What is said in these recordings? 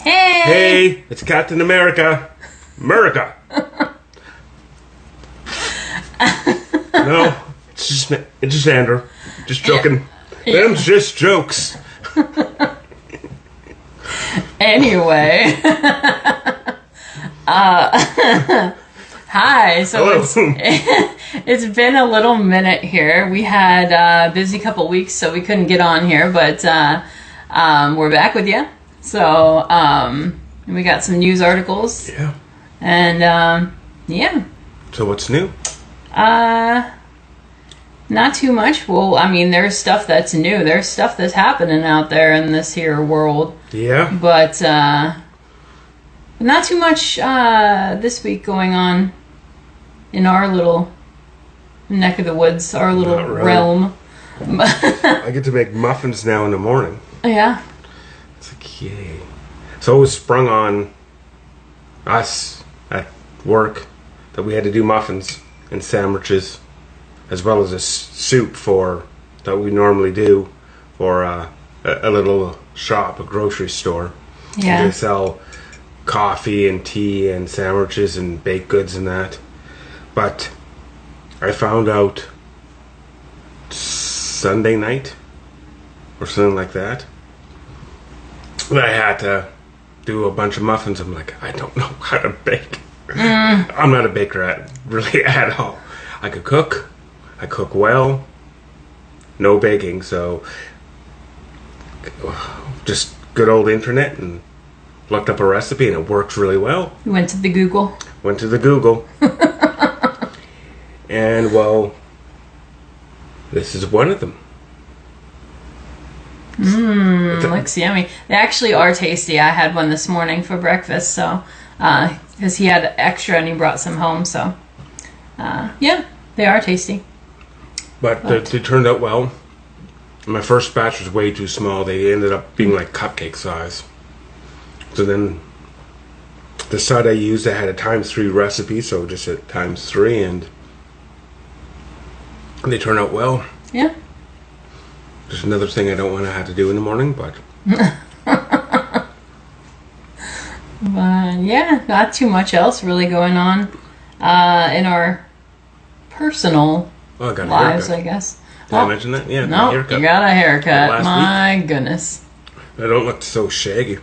Hey! Hey, it's Captain America. America. No, it's just Andrew. Just joking. Yeah. Them's just jokes. Anyway. Hi. So it's been a little minute here. We had a busy couple weeks, so we couldn't get on here, but we're back with you. So we got some news articles. Yeah. And yeah. So what's new? Not too much. Well, I mean, there's stuff that's new. There's stuff that's happening out there in this here world. Yeah. But not too much this week going on in our little neck of the woods, our little realm. I get to make muffins now in the morning. Yeah. It's like, yay. So it was sprung on us at work that we had to do muffins and sandwiches, as well as a soup that we normally do for a little shop, a grocery store. Yeah. They sell coffee and tea and sandwiches and baked goods and that. But I found out Sunday night or something like that I had to do a bunch of muffins. I'm like, I don't know how to bake. I'm not a baker really at all. I could cook. I cook well. No baking, so just good old internet and looked up a recipe and it works really well. You went to the Google. Went to the Google. And well, this is one of them. Looks yummy. They actually are tasty. I had one this morning for breakfast, so because he had extra and he brought some home, so yeah, they are tasty. But they turned out well. My first batch was way too small. They ended up being like cupcake size. So then the side I used, I had a ×3 recipe, so just at ×3, and they turned out well. Yeah. Just another thing I don't want to have to do in the morning, but yeah, not too much else really going on in our personal I got a lives, haircut. I guess. Did I mention that? Yeah, No, you got a haircut. Last My goodness. I don't look so shaggy.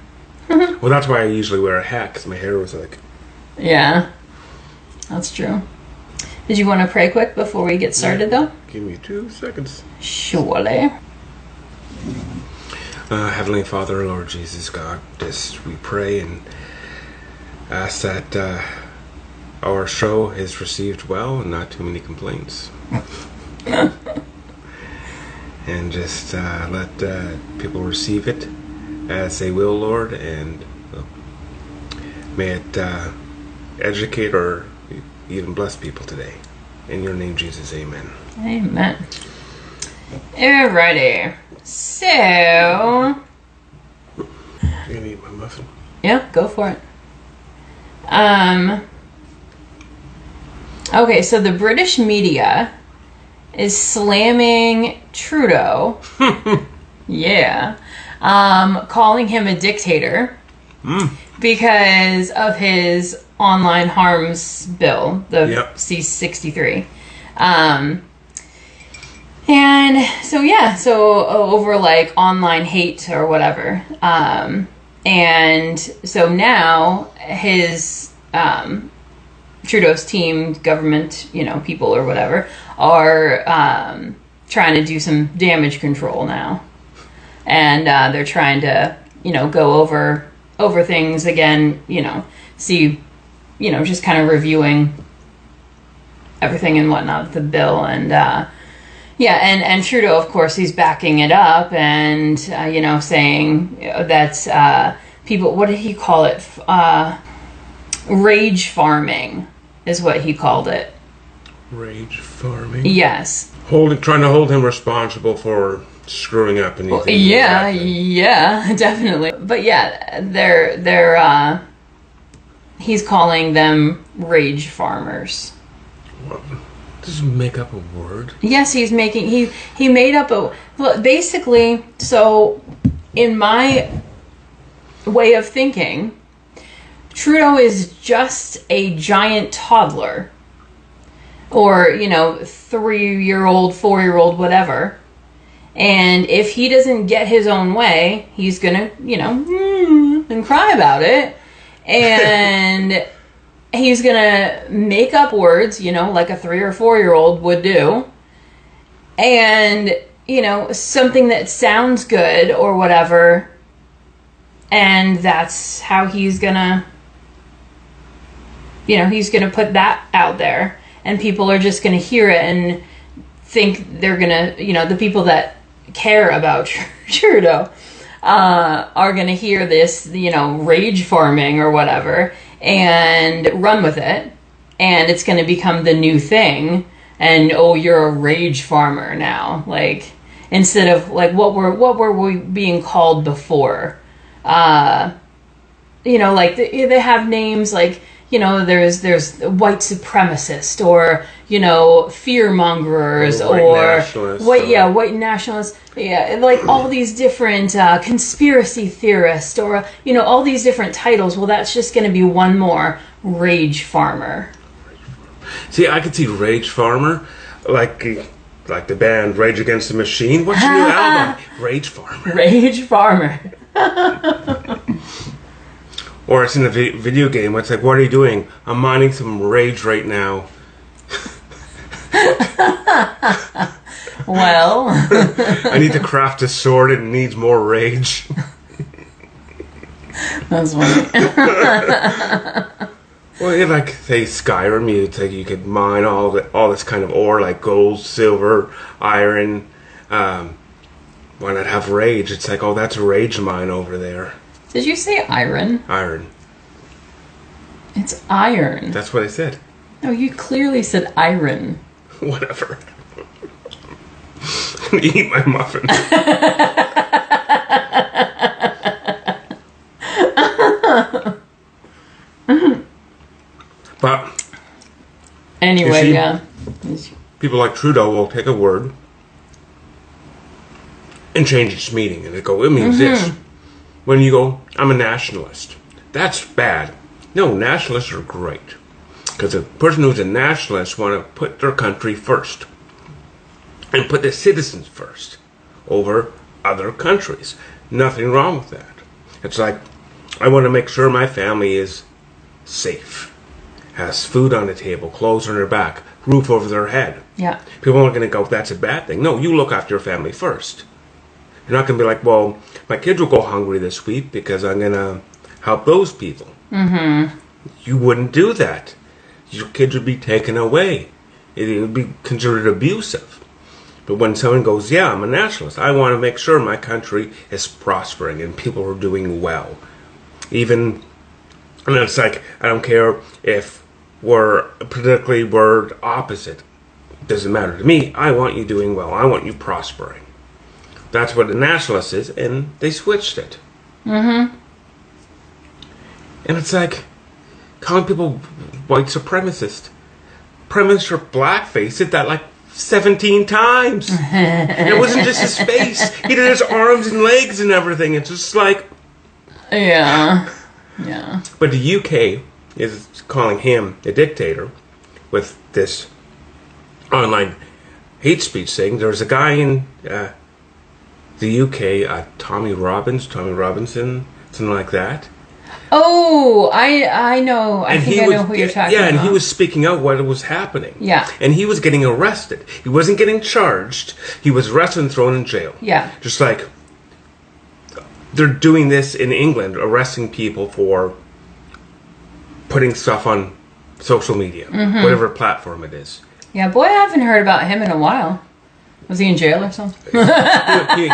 Well, that's why I usually wear a hat, because my hair was like... Yeah, that's true. Did you want to pray quick before we get started, though? Give me 2 seconds. Surely. Heavenly Father, Lord Jesus, God, we pray and ask that our show is received well and not too many complaints. And just let people receive it as they will, Lord, and may it educate or even bless people today. In your name, Jesus, amen. Amen. Alrighty. So... You gonna eat my muffin? Yeah, go for it. Okay, so the British media is slamming Trudeau. Yeah. Calling him a dictator because of his online harms bill, the C-63. And so, yeah, so over like online hate or whatever. And so now his, Trudeau's team, government, people or whatever, are trying to do some damage control now. And they're trying to, go over things again, see, just kind of reviewing everything and whatnot, the bill. And, and Trudeau, of course, he's backing it up and, saying that people, what did he call it? Rage farming is what he called it. Rage farming? Yes. Trying to hold him responsible for screwing up anything. Yeah, definitely. But yeah, they're he's calling them rage farmers. What? Does he make up a word? Yes, he made up basically, so in my way of thinking, Trudeau is just a giant toddler. Or, 3-year-old, 4-year-old, whatever. And if he doesn't get his own way, he's gonna, and cry about it. And he's gonna make up words, like a 3 or 4-year-old would do. And, something that sounds good or whatever. And that's how he's gonna, he's gonna put that out there. And people are just gonna hear it and think they're gonna, the people that care about Trudeau are gonna hear this, rage farming or whatever, and run with it. And it's gonna become the new thing. And, oh, you're a rage farmer now. Like, instead of, like, what were we being called before? Like, they have names like, there's white supremacist or, fear-mongers or white nationalists. Yeah, like all these different conspiracy theorists or, all these different titles. Well, that's just going to be one more rage farmer. See, I could see Rage Farmer, like the band Rage Against the Machine. What's your new album? Rage Farmer. Rage Farmer. Or it's in a video game. It's like, what are you doing? I'm mining some rage right now. Well. I need to craft a sword and it needs more rage. That's funny. Well, like, say, Skyrim, you could mine all this kind of ore, like gold, silver, iron. Why not have rage? It's like, oh, that's a rage mine over there. Did you say iron? Iron. It's iron. That's what I said. No, you clearly said iron. Whatever. Eat my muffin. But anyway, see, yeah. People like Trudeau will take a word and change its meaning, and they go, it means this. When you go, I'm a nationalist, that's bad. No, nationalists are great. Because a person who's a nationalist want to put their country first. And put the citizens first over other countries. Nothing wrong with that. It's like, I want to make sure my family is safe. Has food on the table, clothes on their back, roof over their head. Yeah. People aren't going to go, that's a bad thing. No, you look after your family first. You're not going to be like, well, my kids will go hungry this week because I'm going to help those people. Mm-hmm. You wouldn't do that. Your kids would be taken away. It would be considered abusive. But when someone goes, yeah, I'm a nationalist, I want to make sure my country is prospering and people are doing well. And it's like, I don't care if we're politically opposite. It doesn't matter to me. I want you doing well. I want you prospering. That's what a nationalist is, and they switched it. Mm-hmm. And it's like, calling people white supremacist. Prime Minister Blackface did that like 17 times. It wasn't just his face. He did his arms and legs and everything. It's just like... Yeah. Yeah. But the UK is calling him a dictator with this online hate speech thing. There's a guy in the UK, Tommy Robinson, something like that. Oh, I know. I think I know who you're talking about. Yeah, and he was speaking out what was happening. Yeah. And he was getting arrested. He wasn't getting charged. He was arrested and thrown in jail. Yeah. Just like they're doing this in England, arresting people for putting stuff on social media, whatever platform it is. Yeah, boy, I haven't heard about him in a while. Was he in jail or something?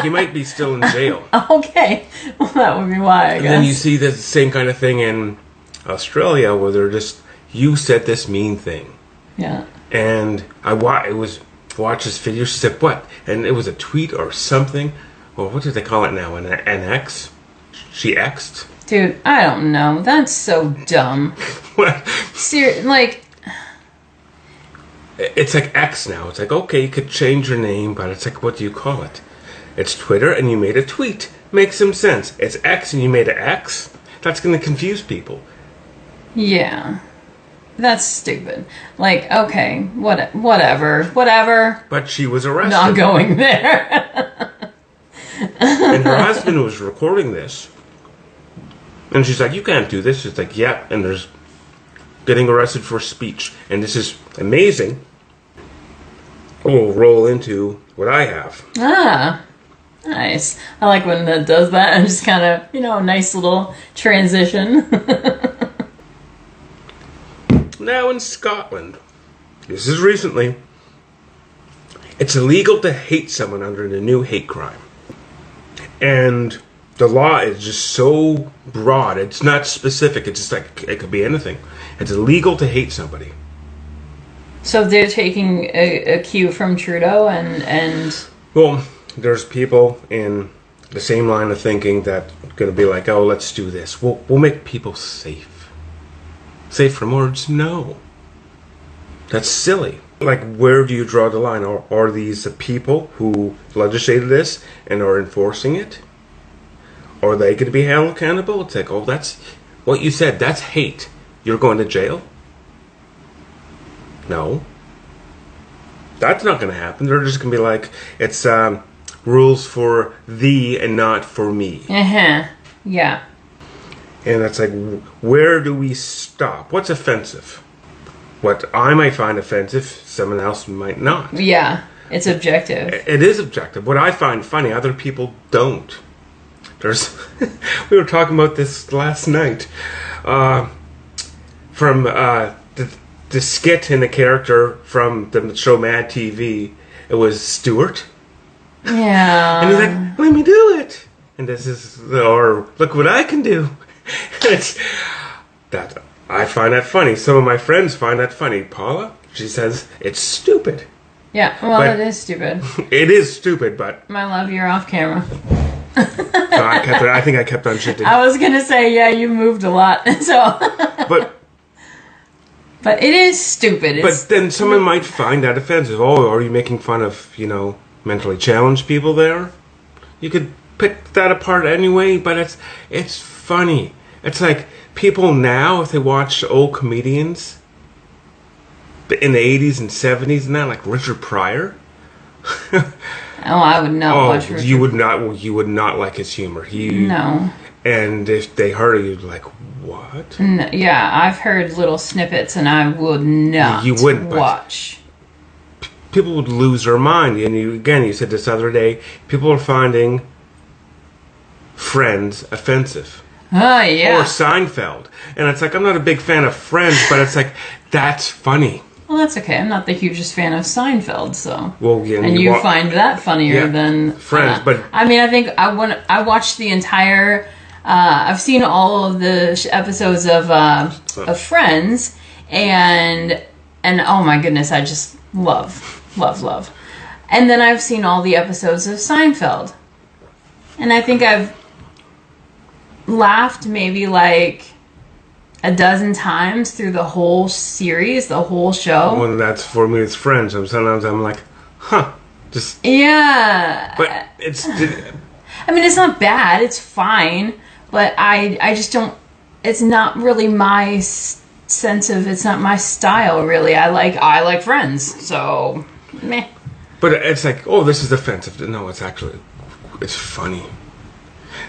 he might be still in jail. Okay. Well, that would be why, I guess. And then you see the same kind of thing in Australia where they're just, you said this mean thing. Yeah. And I watched this video. She said, what? And it was a tweet or something. Well, what do they call it now? An X? She X'd? Dude, I don't know. That's so dumb. What? Like... It's like X now. It's like, okay, you could change your name, but it's like, what do you call it? It's Twitter, and you made a tweet. makes some sense. It's X and you made an X. That's going to confuse people. Yeah. That's stupid. Like, okay, whatever. But she was arrested. Not going there. And her husband was recording this. And she's like, you can't do this. She's like, yeah. And there's getting arrested for speech. And this is amazing. We'll roll into what I have. Ah, nice. I like when that does that. And just kind of, a nice little transition. Now in Scotland, this is recently, it's illegal to hate someone under the new hate crime. And the law is just so broad. It's not specific. It's just like, it could be anything. It's illegal to hate somebody. So they're taking a cue from Trudeau and... Well, there's people in the same line of thinking that are going to be like, oh, let's do this. We'll make people safe. Safe from words? No. That's silly. Like, where do you draw the line? Are these the people who legislated this and are enforcing it? Are they going to be held accountable? It's like, oh, that's what you said. That's hate. You're going to jail? No. That's not going to happen. They're just going to be like, it's rules for thee and not for me. Uh-huh. Yeah. And that's like, where do we stop? What's offensive? What I might find offensive, someone else might not. Yeah, it's objective. It is objective. What I find funny, other people don't. There's, we were talking about this last night. From the skit in the character from the show Mad TV, it was Stuart. Yeah. And he's like, let me do it. And this is, or look what I can do. It's that I find that funny. Some of my friends find that funny. Paula, she says it's stupid. Yeah, well, but it is stupid. It is stupid, but My love, you're off camera. no, I think I kept on shifting. I was gonna say, yeah, you moved a lot, so. But it is stupid. But then someone might find that offensive. Oh, are you making fun of mentally challenged people there? You could pick that apart anyway, but it's funny. It's like people now, if they watch old comedians in the 80s and 70s and that, like Richard Pryor. Oh, I would not watch Richard. You would not like his humor. No. And if they heard it, you'd be like, what? No, yeah, I've heard little snippets and I would not you wouldn't watch. People would lose their mind. And you said this other day, people are finding Friends offensive. Oh, yeah. Or Seinfeld. And it's like, I'm not a big fan of Friends, but it's like, that's funny. Well, that's okay. I'm not the hugest fan of Seinfeld, so. Well, yeah, and you find that funnier than Friends, but I mean, I think I watched the entire. I've seen all of the episodes of Friends, and oh my goodness, I just love. And then I've seen all the episodes of Seinfeld, and I think I've laughed maybe like a dozen times through the whole series, the whole show. Well, that's for me. It's Friends. Sometimes I'm like, just yeah. But it's. I mean, it's not bad. It's fine, but I just don't. It's not really my sense of. It's not my style, really. I like Friends, so meh. But it's like, oh, this is offensive. No, it's funny.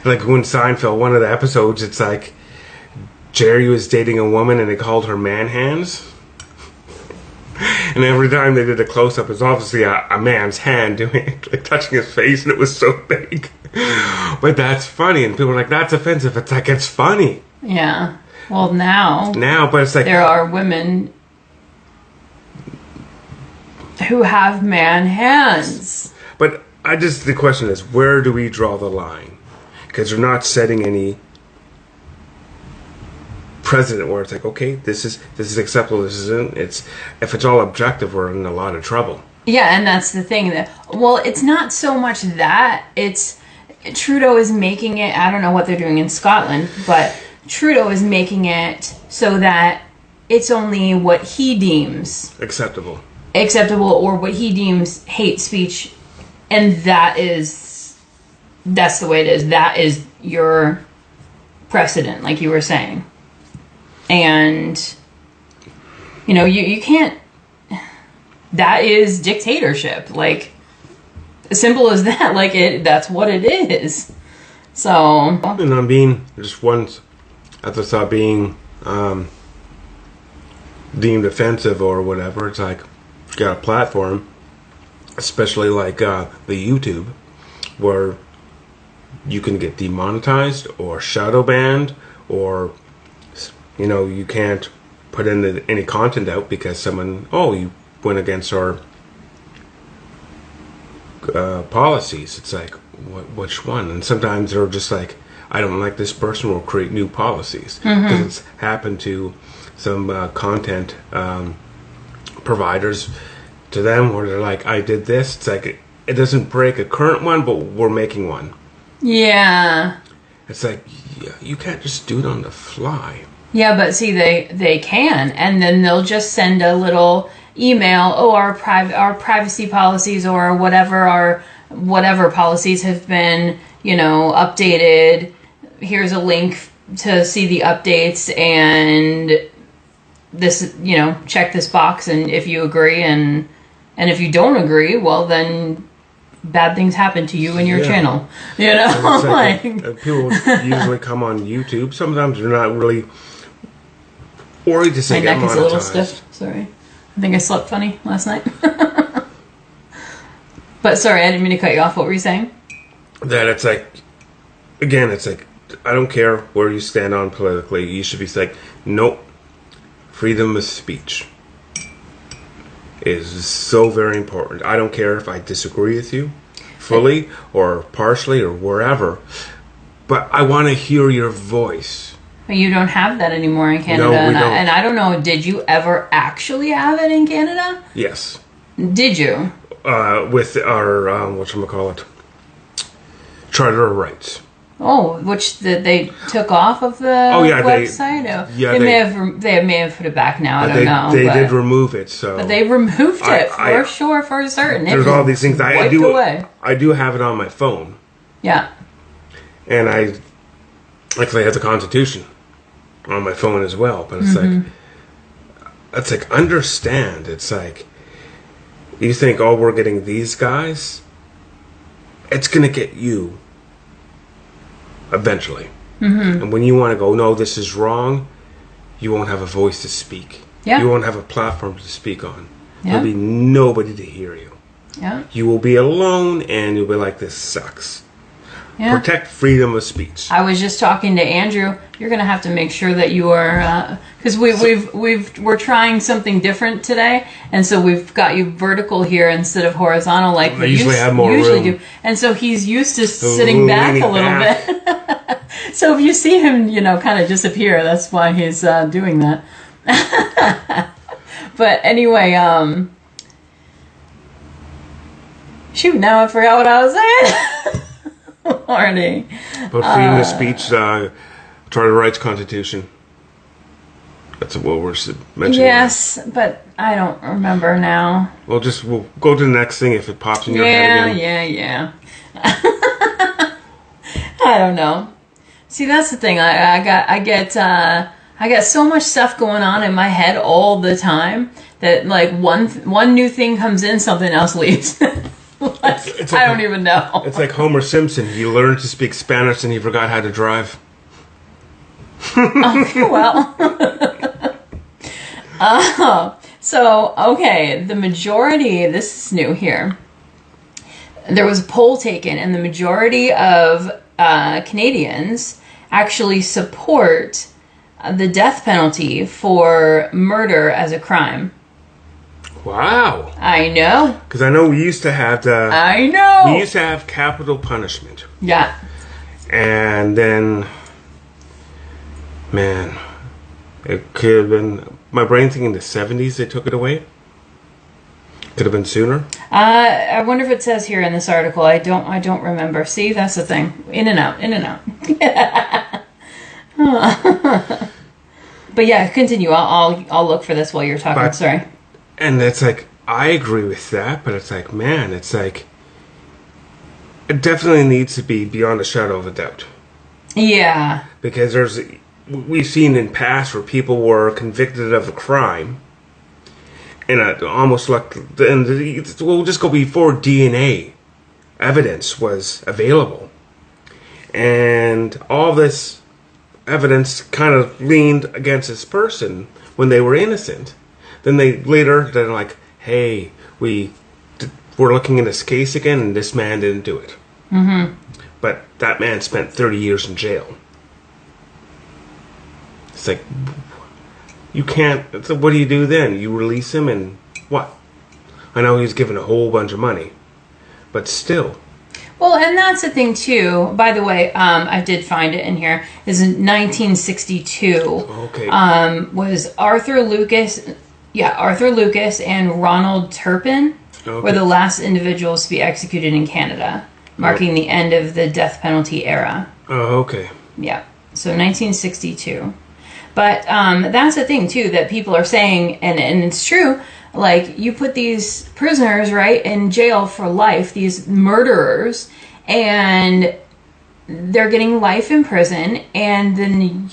Like when Seinfeld, one of the episodes, it's like Jerry was dating a woman and they called her man hands. And every time they did a close-up, it was obviously a man's hand doing it, like touching his face, and it was so big. But that's funny, and people are like, that's offensive. It's like, it's funny. Yeah. Well, now, but it's like... there are women who have man hands. But the question is, where do we draw the line? Because we're not setting any precedent where it's like, okay, this is acceptable, this isn't. If it's all objective, we're in a lot of trouble. Yeah, and that's the thing. Well, it's not so much that. It's Trudeau is making it, I don't know what they're doing in Scotland, but Trudeau is making it so that it's only what he deems acceptable or what he deems hate speech, and that is that's the way it is. That is your precedent, like you were saying. And, you know, you can't, that is dictatorship. Like, as simple as that. Like, that's what it is. So. And I'm being, just once, as I saw being deemed offensive or whatever, it's like, you got a platform, especially like the YouTube, where you can get demonetized or shadow banned, or, you know, you can't put in any content out because someone, you went against our policies. It's like, which one? And sometimes they're just like, I don't like this person, we'll create new policies. Because it's happened to some content providers, to them, where they're like, I did this. It's like, it doesn't break a current one, but we're making one. Yeah. It's like, you can't just do it on the fly. Yeah, but see, they can, and then they'll just send a little email. Our privacy policies, or whatever policies have been, you know, updated. Here's a link to see the updates, and this, you know, check this box, and if you agree, and if you don't agree, well, then bad things happen to you and your channel. You know, like, people usually come on YouTube. Sometimes they're not really worried to say my get neck is a little monetized. stiff. Sorry, I think I slept funny last night. But sorry, I didn't mean to cut you off. What were you saying? That it's like, again, it's like, I don't care where you stand on politically. You should be like, nope. Freedom of speech is so very important. I don't care if I disagree with you fully or partially or wherever, but I want to hear your voice. But you don't have that anymore in Canada. No, we don't. And I don't know, did you ever actually have it in Canada? Yes. Did you? With our, whatchamacallit, Charter of Rights. Oh, which they took off of the website? They may have put it back now. I don't know. They did remove it, so. But they removed it for sure, for certain. There's all these things. I do have it on my phone. Yeah. And I actually have the Constitution on my phone as well. But it's like, understand. It's like, you think, we're getting these guys? It's going to get you. Eventually. And when you want to go, no, this is wrong, you won't have a voice to speak. Yeah. You won't have a platform to speak on. Yeah. There'll be nobody to hear you. Yeah. You will be alone, and you'll be like, this sucks. Yeah. Protect freedom of speech. I was just talking to Andrew. You're going to have to make sure that you are, because we're trying something different today, and so we've got you vertical here instead of horizontal, like we usually have more room. do. And so he's used to sitting back a little bit. So if you see him, you know, kind of disappear, that's why he's doing that. But anyway, shoot, now I forgot what I was saying. Morning. But freedom of speech, Charter of Rights, Constitution. That's what we're mentioning. Yes, but I don't remember now. We'll go to the next thing if it pops in your head again. Yeah. I don't know. See, that's the thing. I get so much stuff going on in my head all the time that like one new thing comes in, something else leaves. It's I don't even know. It's like Homer Simpson. He learned to speak Spanish and he forgot how to drive. Okay, well. So, okay, the majority, this is new here. There was a poll taken, and the majority of Canadians actually support the death penalty for murder as a crime. Wow. I know. Because I know we used to have I know. We used to have capital punishment. Yeah. And then, man, it could have been, my brain thinking the 70s they took it away. Could have been sooner. I wonder if it says here in this article. I don't remember. See, that's the thing. In and out. But yeah, continue. I'll look for this while you're talking. Sorry. And it's like, I agree with that, but it's like, man, it's It definitely needs to be beyond a shadow of a doubt. Yeah. Because we've seen in past where people were convicted of a crime, and almost like, and we'll just go before DNA evidence was available, and all this evidence kind of leaned against this person when they were innocent. Then they're like, hey, we're looking in this case again, and this man didn't do it. Mm-hmm. But that man spent 30 years in jail. It's like, you can't. So what do you do then? You release him and what? I know he's given a whole bunch of money, but still. Well, and that's the thing too. By the way, I did find it in here. Is in 1962. Okay. Was Arthur Lucas? Yeah, Arthur Lucas and Ronald Turpin were the last individuals to be executed in Canada, marking the end of the death penalty era. Oh, okay. Yeah. So 1962. But that's the thing too that people are saying, and it's true. Like, you put these prisoners, right, in jail for life, these murderers, and they're getting life in prison, and then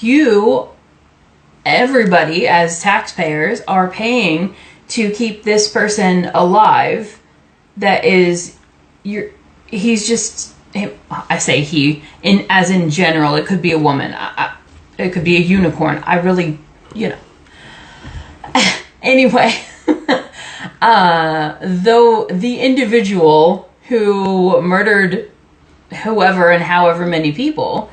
everybody as taxpayers are paying to keep this person alive. That is, he's just, I say he, as in general, it could be a woman, it could be a unicorn, I really, anyway. Though the individual who murdered whoever and however many people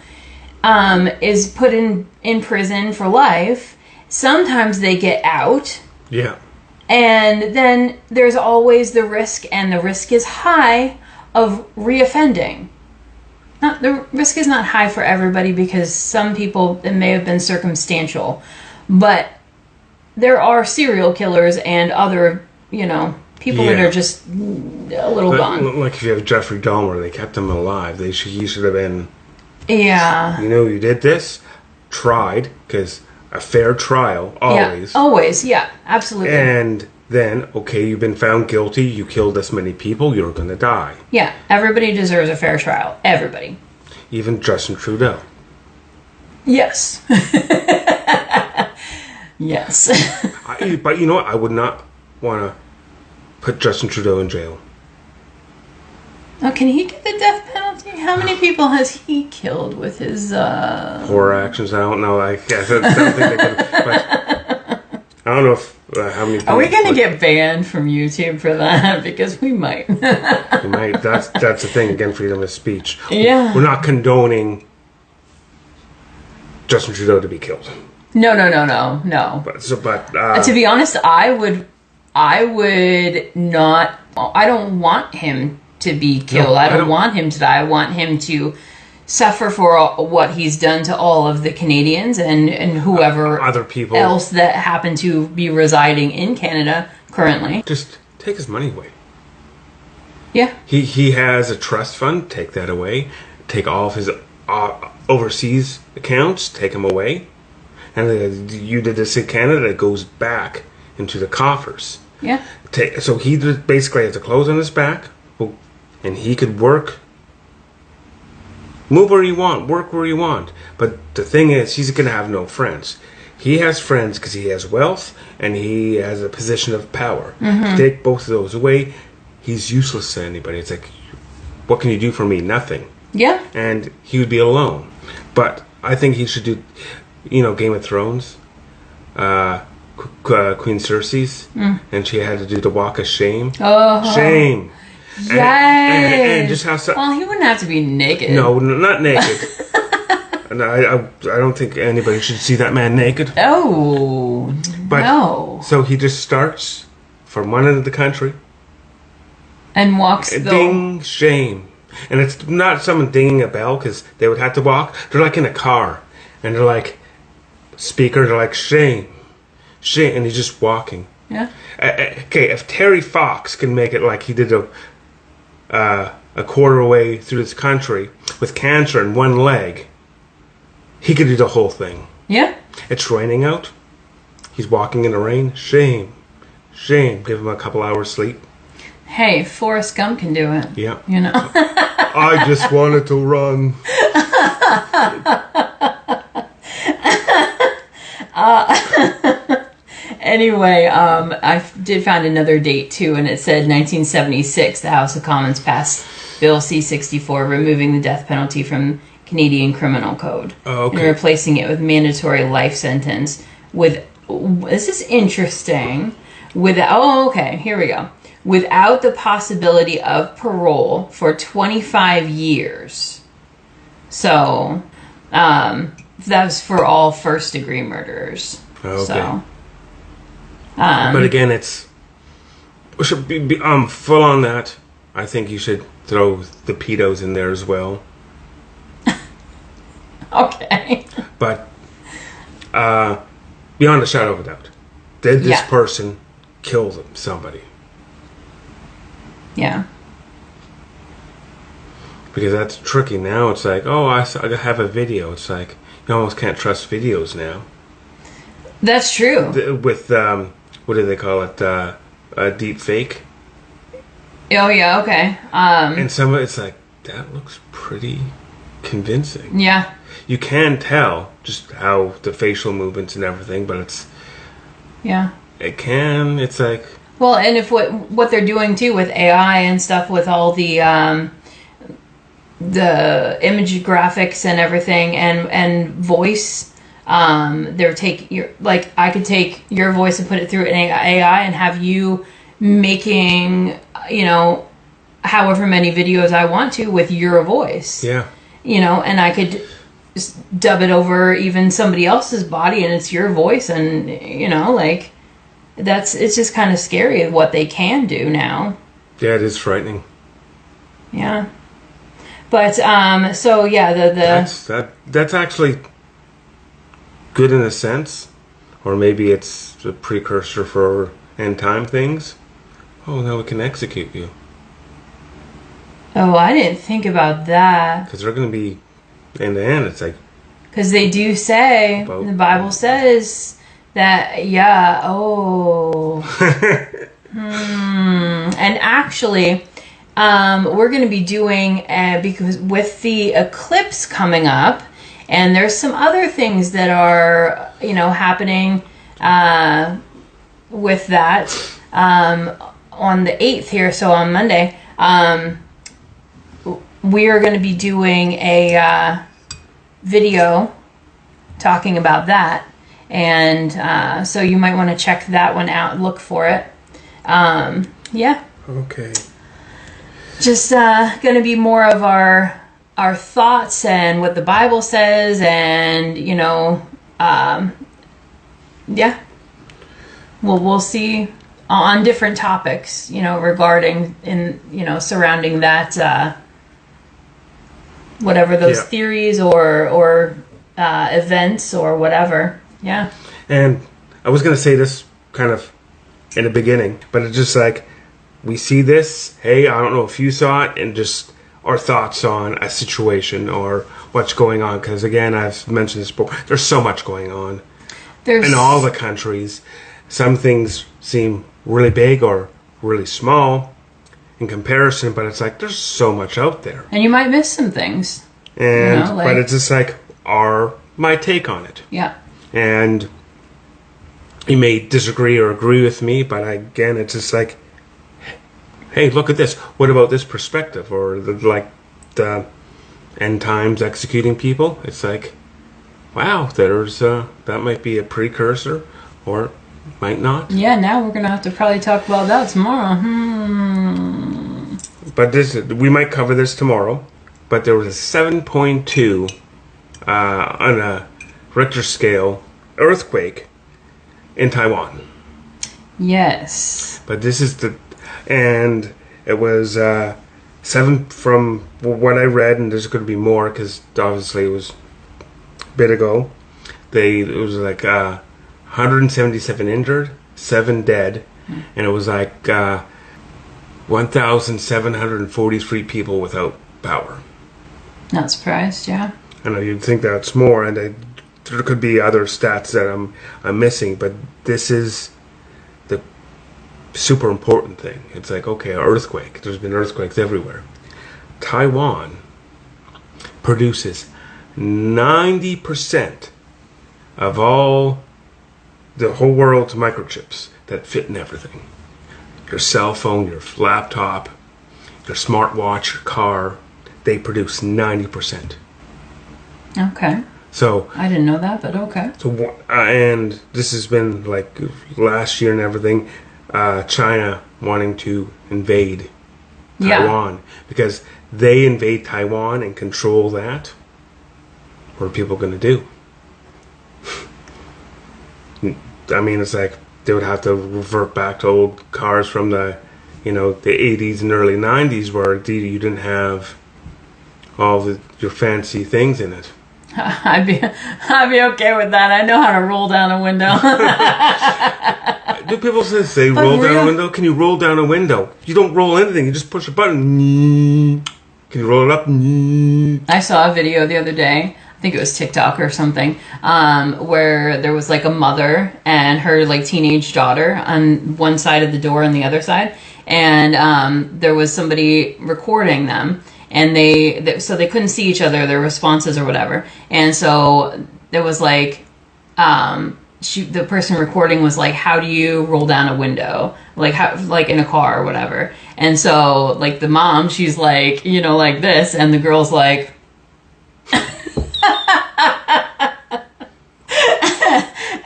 is put in prison for life, sometimes they get out. Yeah. And then there's always the risk, and the risk is high, of reoffending. The risk is not high for everybody, because some people, it may have been circumstantial, but there are serial killers and other, people that are just a little gone. Like if you have Jeffrey Dahmer, they kept him alive. He should have been. Yeah. You did this, tried, because a fair trial, always. Yeah, always, yeah, absolutely. And then, okay, you've been found guilty, you killed this many people, you're going to die. Yeah, everybody deserves a fair trial. Everybody. Even Justin Trudeau. Yes. Yes. But you know what? I would not want to put Justin Trudeau in jail. Oh, can he get the death penalty? How many people has he killed with his horror actions? I don't know. I don't think they could. But I don't know if how many. Are we going to get banned from YouTube for that? Because we might. We might. That's the thing. Again, freedom of speech. Yeah. We're not condoning Justin Trudeau to be killed. No. But to be honest, I would not. I don't want him to be killed. No, I don't want him to die. I want him to suffer for what he's done to all of the Canadians and whoever other people else that happen to be residing in Canada currently. Just take his money away. Yeah. He has a trust fund. Take that away. Take all of his overseas accounts. Take them away. And you did this in Canada. It goes back into the coffers. Yeah. So he basically has the clothes on his back, and he could work, move where you want, work where you want. But the thing is, he's going to have no friends. He has friends because he has wealth and he has a position of power. Mm-hmm. Take both of those away, he's useless to anybody. It's like, what can you do for me? Nothing. Yeah. And he would be alone. But I think he should do, Game of Thrones. Queen Cersei's, and she had to do the walk of shame. Oh, shame! Yes. And just how. Well, he wouldn't have to be naked. No, not naked. And I don't think anybody should see that man naked. Oh, but, no. So he just starts from one end of the country and walks. Ding, shame, and it's not someone dinging a bell because they would have to walk. They're like in a car, and they're like speakers. They're like shame. And he's just walking. Yeah. Okay, if Terry Fox can make it like he did a quarter way through this country with cancer in one leg, he could do the whole thing. Yeah. It's raining out. He's walking in the rain. Shame. Give him a couple hours sleep. Hey, Forrest Gump can do it. Yeah. I just wanted to run. Anyway, I did find another date too, and it said 1976. The House of Commons passed Bill C-64, removing the death penalty from Canadian Criminal Code and replacing it with mandatory life sentence. With this is interesting. Here we go. Without the possibility of parole for 25 years. So, that's for all first-degree murderers. Okay. So, but again, we should be full on that. I think you should throw the pedos in there as well. Okay. But beyond a shadow of a doubt, did this person kill somebody? Yeah. Because that's tricky now. It's like, oh, I have a video. It's like, you almost can't trust videos now. That's true. With, what do they call it? Deep fake. Oh, yeah, okay. And some of it's like, that looks pretty convincing. Yeah. You can tell just how the facial movements and everything, but it's... Yeah. It's like... Well, and if what they're doing too with AI and stuff, with all the image graphics and everything, and voice, I could take your voice and put it through an AI and have you making, however many videos I want to with your voice. Yeah. And I could dub it over even somebody else's body, and it's your voice, and it's just kind of scary what they can do now. Yeah, it is frightening. Yeah. But so yeah, that's actually good in a sense, or maybe it's a precursor for end time things. Oh, now we can execute you. Oh, I didn't think about that. Because they're going to be, in the end, it's like... Because they do say, the Bible says that, And actually, we're going to be doing, because with the eclipse coming up, and there's some other things that are, happening with that on the 8th here, so on Monday, we are going to be doing a video talking about that, and so you might want to check that one out, look for it. Yeah. Okay. Just going to be more of our thoughts and what the Bible says, and yeah, we'll see on different topics, regarding surrounding that, whatever those theories or events or whatever. Yeah. And I was going to say this kind of in the beginning, but it's just like, we see this, hey, I don't know if you saw it, and just our thoughts on a situation or what's going on. Because again, I've mentioned this before, there's so much going on in all the countries. Some things seem really big or really small in comparison, but it's like there's so much out there, and you might miss some things. And but it's just like my take on it. Yeah. And you may disagree or agree with me, but again, it's just like, hey, look at this. What about this perspective? Or the end times executing people. It's like, wow, there's that might be a precursor, or might not. Yeah, now we're gonna have to probably talk about that tomorrow. But we might cover this tomorrow. But there was a 7.2 on a Richter scale earthquake in Taiwan. Yes. But this is and it was 7 from what I read, and there's going to be more because obviously it was a bit ago. It was like 177 injured, 7 dead, and it was like 1,743 people without power. Not surprised, yeah. I know you'd think that's more, and there could be other stats that I'm missing, but this is the super important thing. It's like, okay, earthquake. There's been earthquakes everywhere. Taiwan produces 90% of all the whole world's microchips that fit in everything. Your cell phone, your laptop, your smartwatch, your car, they produce 90%. Okay. So I didn't know that, but okay. So and this has been like last year and everything, China wanting to invade Taiwan because they invade Taiwan and control that. What are people going to do? I mean, it's like they would have to revert back to old cars from the, the 80s and early 90s where you didn't have all your fancy things in it. I'd be okay with that. I know how to roll down a window. Do people say roll down a window? Can you roll down a window? You don't roll anything. You just push a button. Can you roll it up? I saw a video the other day. I think it was TikTok or something, where there was like a mother and her like teenage daughter on one side of the door and the other side, and there was somebody recording them. And so they couldn't see each other, their responses or whatever. And so there was like, the person recording was like, how do you roll down a window? Like how, like in a car or whatever. And so like the mom, she's like, like this. And the girl's like,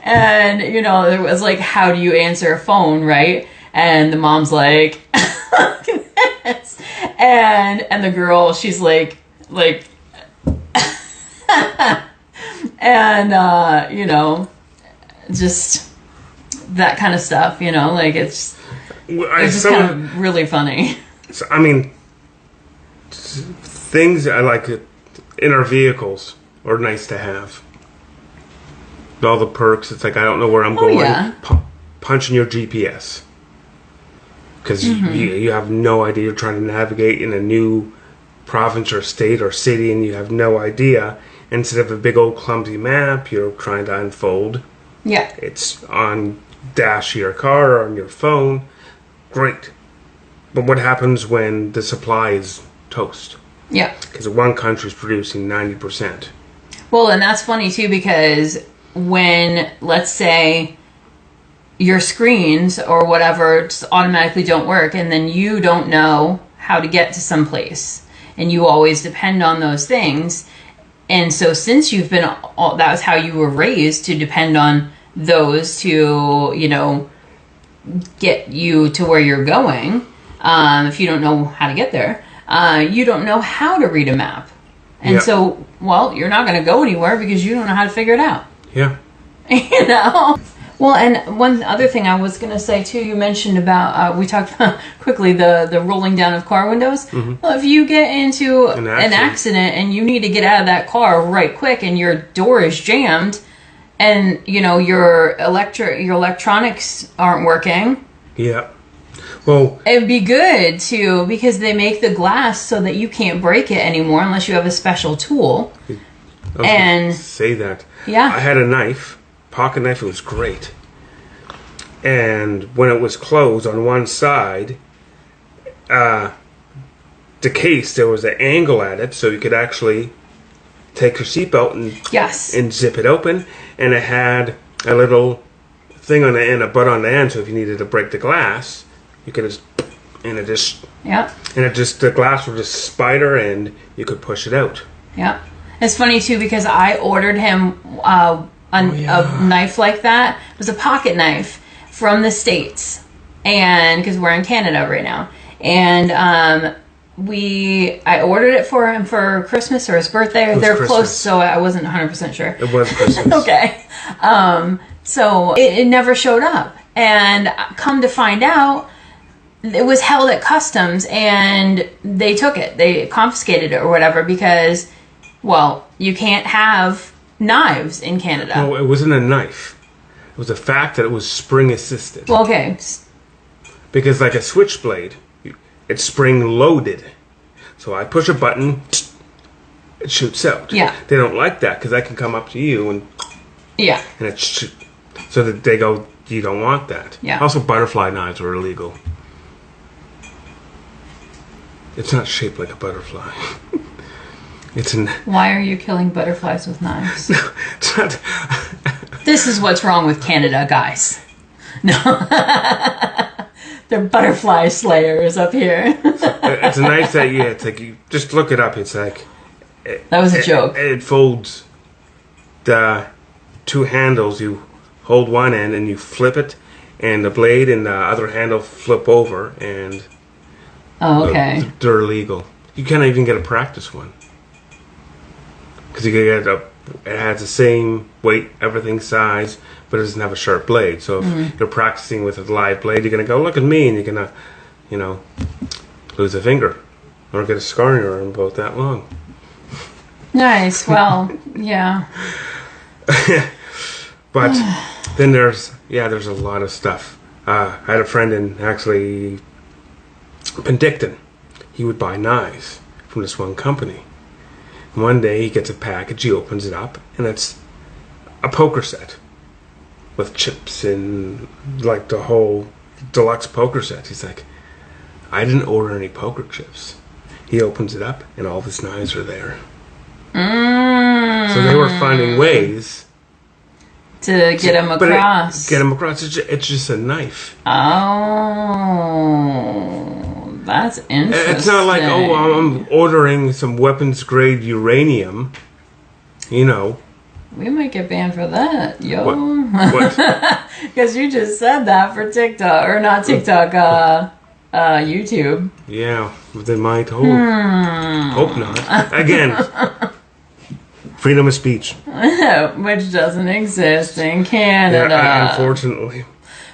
and there was like, how do you answer a phone? Right. And the mom's like, this. And the girl, she's like, and, just that kind of stuff, like it's just kind of really funny. I mean, things I like in our vehicles are nice to have. All the perks, it's like, I don't know where I'm going. Yeah. Punching your GPS. Because you have no idea. You're trying to navigate in a new province or state or city and you have no idea. Instead of a big old clumsy map you're trying to unfold. Yeah. It's on dash of your car or on your phone. Great. But what happens when the supply is toast? Yeah. Because one country's producing 90%. Well, and that's funny too because when, let's say, your screens or whatever just automatically don't work and then you don't know how to get to some place and you always depend on those things. And so since you've been, that was how you were raised to depend on those to, get you to where you're going. If you don't know how to get there, you don't know how to read a map. And so, well, you're not going to go anywhere because you don't know how to figure it out. Yeah. Well, and one other thing I was going to say too, you mentioned about, we talked about quickly the rolling down of car windows. Mm-hmm. Well, if you get into an accident and you need to get out of that car right quick and your door is jammed and, your electronics aren't working. Yeah. Well, it'd be good too because they make the glass so that you can't break it anymore unless you have a special tool. And say that. Yeah. I had a knife. Pocket knife, it was great. And when it was closed on one side, the case, there was an angle at it so you could actually take your seatbelt and zip it open. And it had a little thing on the end, a butt on the end, so if you needed to break the glass, you could just, the glass would just spider and you could push it out. Yeah. It's funny too because I ordered him a knife like that. It was a pocket knife from the States, and because we're in Canada right now, and I ordered it for him for Christmas or his birthday. They're Christmas. Close, so I wasn't 100% sure. It was Christmas. Okay. So it never showed up, and come to find out, it was held at customs, and they took it. They confiscated it or whatever because, well, you can't have knives in Canada. No, it wasn't a knife. It was the fact that it was spring assisted. Well, okay. Because like a switchblade, it's spring loaded. So I push a button, it shoots out. Yeah. They don't like that because I can come up to you and and so that they go, you don't want that. Yeah. Also, butterfly knives are illegal. It's not shaped like a butterfly. It's an... Why are you killing butterflies with knives? No, it's not... This is what's wrong with Canada, guys. No. They're butterfly slayers up here. It's a knife that, yeah, it's like, you just look it up. It's like... That was a joke. It folds the two handles. You hold one end and you flip it, and the blade and the other handle flip over, and... Oh, okay. They're illegal. You can't even get a practice one. Because you can get it has the same weight, everything size, but it doesn't have a sharp blade. So if you're practicing with a live blade, you're going to go, look at me, and you're going to, lose a finger. Or get a scar on your arm about that long. Nice. Well, yeah. But then there's a lot of stuff. I had a friend in, actually, Penticton. He would buy knives from this one company. And one day he gets a package, he opens it up, and it's a poker set with chips and like the whole deluxe poker set. He's like, I didn't order any poker chips. He opens it up, and all of his knives are there. So they were finding ways to get him across. Get him across. It's just a knife. Oh, that's interesting. It's not like, oh, I'm ordering some weapons grade uranium. We might get banned for that, yo. What? Because you just said that for TikTok, or not TikTok, YouTube. Yeah, they might. Hope not. Again, freedom of speech. Which doesn't exist in Canada. Yeah, unfortunately.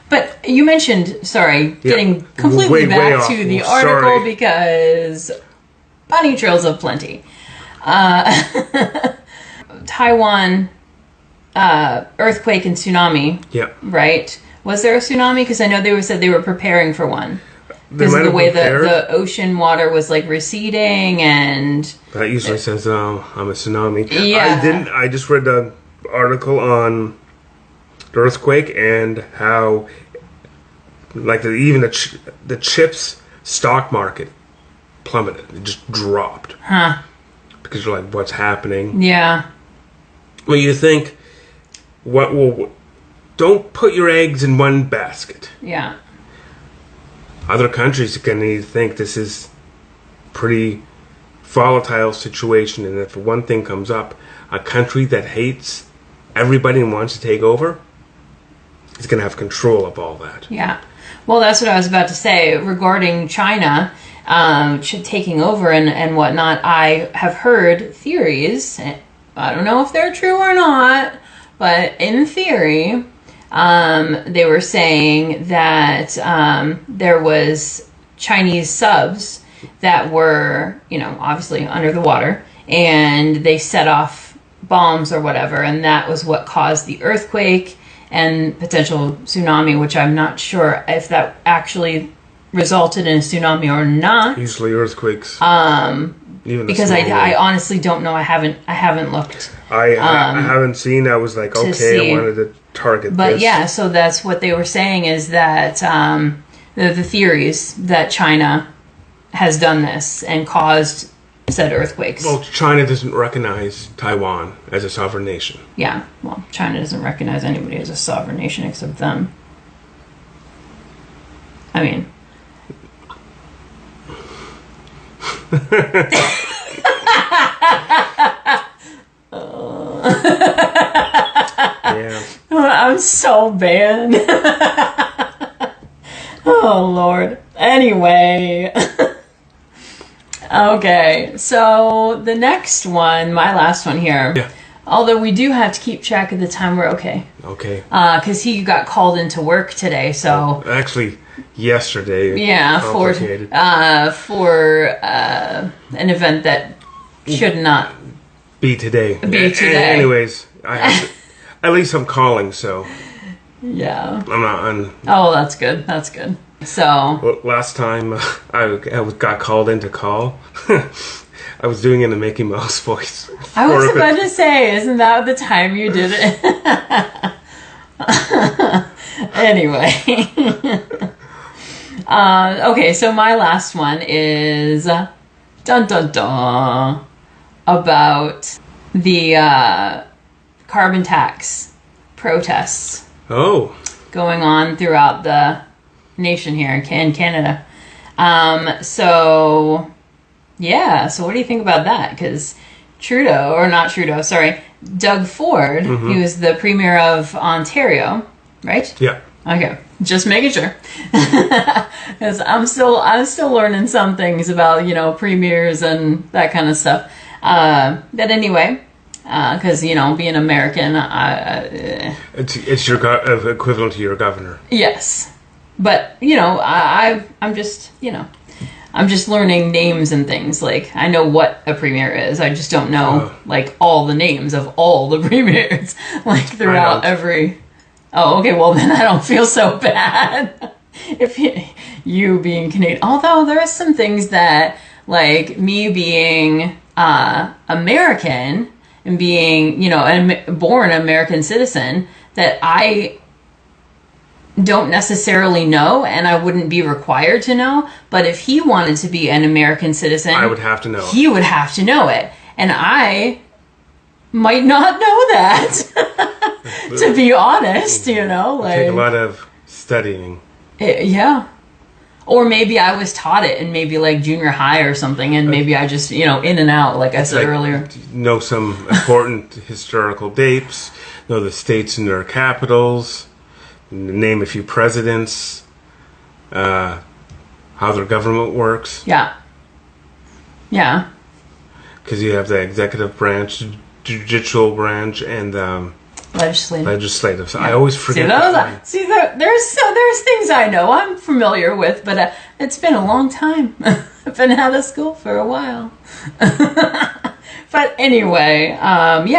But you mentioned, getting completely way back off. to the article because bunny trails of plenty. Taiwan earthquake and tsunami. Yeah. Right? Was there a tsunami? Because I know they said they were preparing for one. Because of the way the ocean water was like receding, and that usually says I'm a tsunami. Yeah. I just read the article on the earthquake and how like even the chips stock market plummeted. It just dropped. Huh. Because you're like, what's happening? Yeah. Well, you think, don't put your eggs in one basket. Yeah. Other countries are going to need to think this is pretty volatile situation, and if one thing comes up, a country that hates everybody and wants to take over is going to have control of all that. Yeah. Well, that's what I was about to say regarding China taking over and whatnot. I have heard theories. I don't know if they're true or not, but in theory, they were saying that there was Chinese subs that were, obviously under the water, and they set off bombs or whatever, and that was what caused the earthquake and potential tsunami, which I'm not sure if that actually resulted in a tsunami or not. Usually earthquakes. Because I honestly don't know. I haven't looked. I haven't seen. I was like, okay, I wanted to target but this. Yeah, so that's what they were saying, is that the theories that China has done this and caused said earthquakes. Well, China doesn't recognize Taiwan as a sovereign nation. Yeah, well, China doesn't recognize anybody as a sovereign nation except them. I mean... Yeah. I'm so bad. Oh, Lord. Anyway. Okay, so the next one, my last one here. Yeah. Although we do have to keep track of the time, we're okay. Okay. Because he got called into work today, so... Actually, yesterday. Yeah, for an event that should not... Be today. Anyways, I have to, at least I'm calling, so... Yeah. I'm not on... Oh, that's good. That's good. So... Last time I got called in to call, I was doing it in a Mickey Mouse voice. I was about to say, isn't that the time you did it? Anyway. Okay, so my last one is dun dun dun about the carbon tax protests going on throughout the nation here in Canada. So what do you think about that? Because Doug Ford, he was the Premier of Ontario, right? Yeah. Okay, just making sure, because I'm still learning some things about premiers and that kind of stuff. But anyway, because being American, it's your equivalent to your governor. Yes, but I'm just learning names and things. Like, I know what a premier is. I just don't know all the names of all the premiers throughout every. Oh, okay. Well, then I don't feel so bad if you being Canadian. Although there are some things that, like me being American and being born American citizen, that I don't necessarily know, and I wouldn't be required to know. But if he wanted to be an American citizen, I would have to know. He would have to know it, and I might not know that. To be honest, take a lot of studying. Yeah. Or maybe I was taught it in maybe junior high or something, and maybe I just, in and out, like I said earlier. Know some important historical dates, know the states and their capitals, name a few presidents, how their government works. Yeah. Yeah. Because you have the executive branch, judicial branch, and legislative. So I always forget. There's things I know I'm familiar with, but it's been a long time. I've been out of school for a while. But anyway,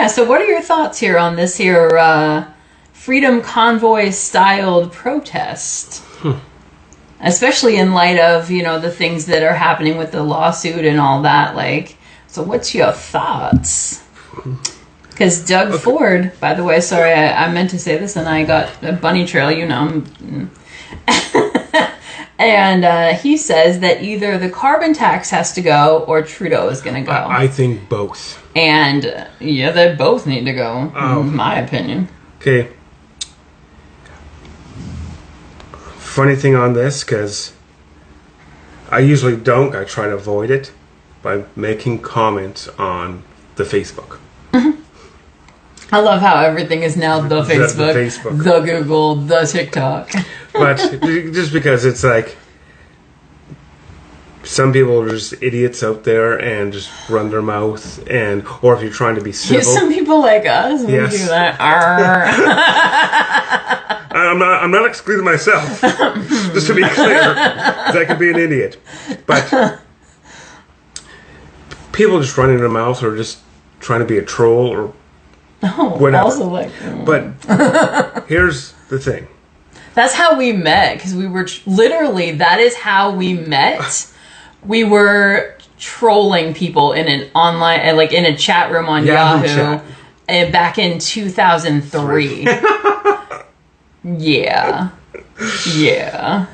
so what are your thoughts here on this here Freedom Convoy styled protest? Especially in light of, the things that are happening with the lawsuit and all that. So what's your thoughts? Because Doug Ford, by the way, sorry, I meant to say this, and I got a bunny trail, and he says that either the carbon tax has to go or Trudeau is going to go. I think both. And, they both need to go, in my opinion. Okay. Funny thing on this, because I usually don't. I try to avoid it by making comments on the Facebook. I love how everything is now the Facebook, the Google, the TikTok. But just because it's some people are just idiots out there and just run their mouth, or if you're trying to be civil. Some people like us, we do that. I'm not excluding myself, just to be clear, because I could be an idiot. But people just running their mouth or just trying to be a troll or whatever. Also But here's the thing. That's how we met, because we were literally, that is how we met. We were trolling people in an online, in a chat room on Yahoo back in 2003. Yeah.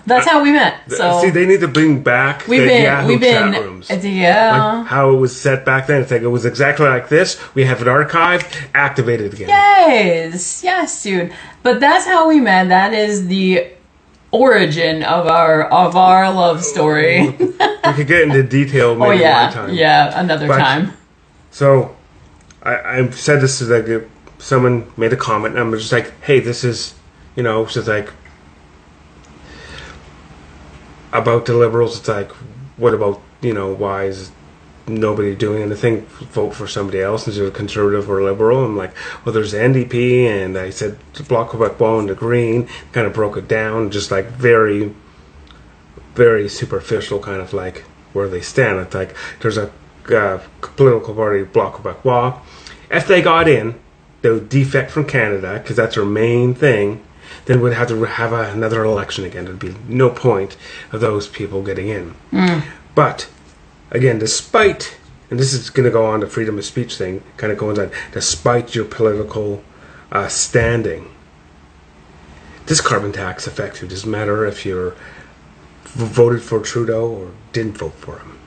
That's how we met. So see, they need to bring back Yahoo chat rooms. Yeah. How it was set back then. It's it was exactly like this. We have it archived, activated again. Yes, dude. But that's how we met. That is the origin of our love story. We could get into detail maybe one time. Yeah, another time. So I said this to someone made a comment, and I'm just hey, this is just about the Liberals. It's what about why is nobody doing anything? Vote for somebody else instead of conservative or liberal. I'm well, there's the NDP, and I said Bloc Québécois and the Green. Kind of broke it down, just very, very superficial, kind of where they stand. It's there's a political party, Bloc Québécois. If they got in, they would defect from Canada because that's their main thing. Then we'd have to have another election again. There'd be no point of those people getting in. But again, despite, and this is going to go on the freedom of speech thing, kind of going on, despite your political standing, this carbon tax affects you. It doesn't matter if you're voted for Trudeau or didn't vote for him.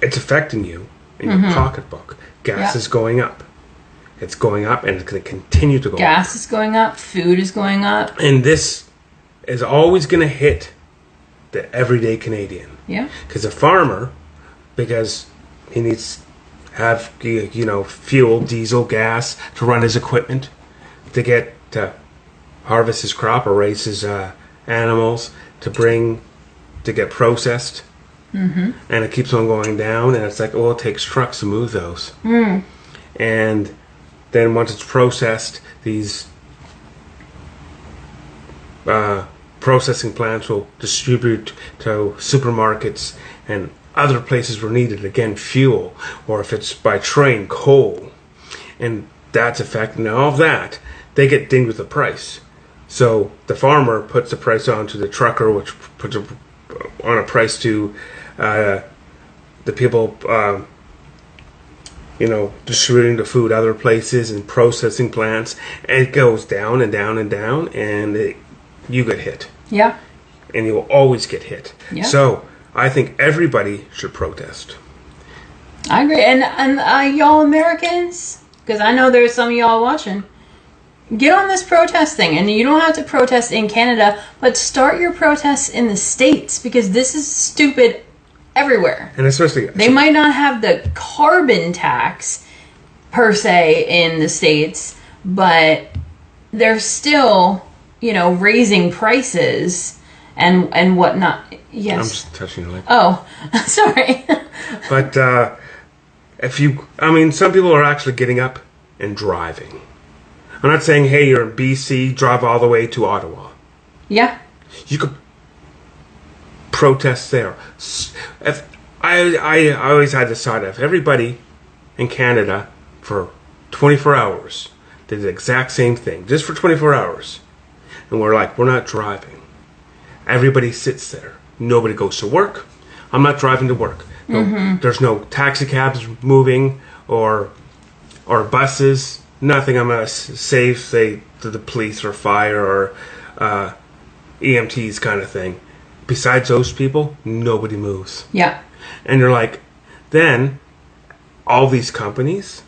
It's affecting you in your pocketbook. Gas is going up. It's going up, and it's going to continue to go up. Gas is going up. Food is going up. And this is always going to hit the everyday Canadian. Yeah. Because a farmer, because he needs to have, fuel, diesel, gas to run his equipment, to harvest his crop or raise his animals, to get processed. Mm-hmm. And it keeps on going down, and it's like, it takes trucks to move those. Mm. And then once it's processed, these processing plants will distribute to supermarkets and other places where needed, again, fuel, or if it's by train, coal. And that's affecting all of that. They get dinged with the price. So the farmer puts the price on to the trucker, which puts on a price to the people, distributing the food other places and processing plants. And it goes down and down and down, and you get hit. Yeah. And you will always get hit. Yeah. So I think everybody should protest. I agree. And y'all Americans, because I know there's some of y'all watching, get on this protest thing. And you don't have to protest in Canada, but start your protests in the States, because this is stupid everywhere. And especially... They might not have the carbon tax, per se, in the States, but they're still, raising prices and whatnot. Yes. I'm just touching your leg. Oh, sorry. But some people are actually getting up and driving. I'm not saying, hey, you're in BC, drive all the way to Ottawa. Yeah. You could protest there. If I always had this thought, if everybody in Canada for 24 hours did the exact same thing, just for 24 hours, and we're not driving. Everybody sits there. Nobody goes to work. I'm not driving to work. No, there's no taxi cabs moving or buses. Nothing. I'm gonna save, say, to the police or fire or EMTs kind of thing. Besides those people, nobody moves. Yeah. And you're like, then all these companies,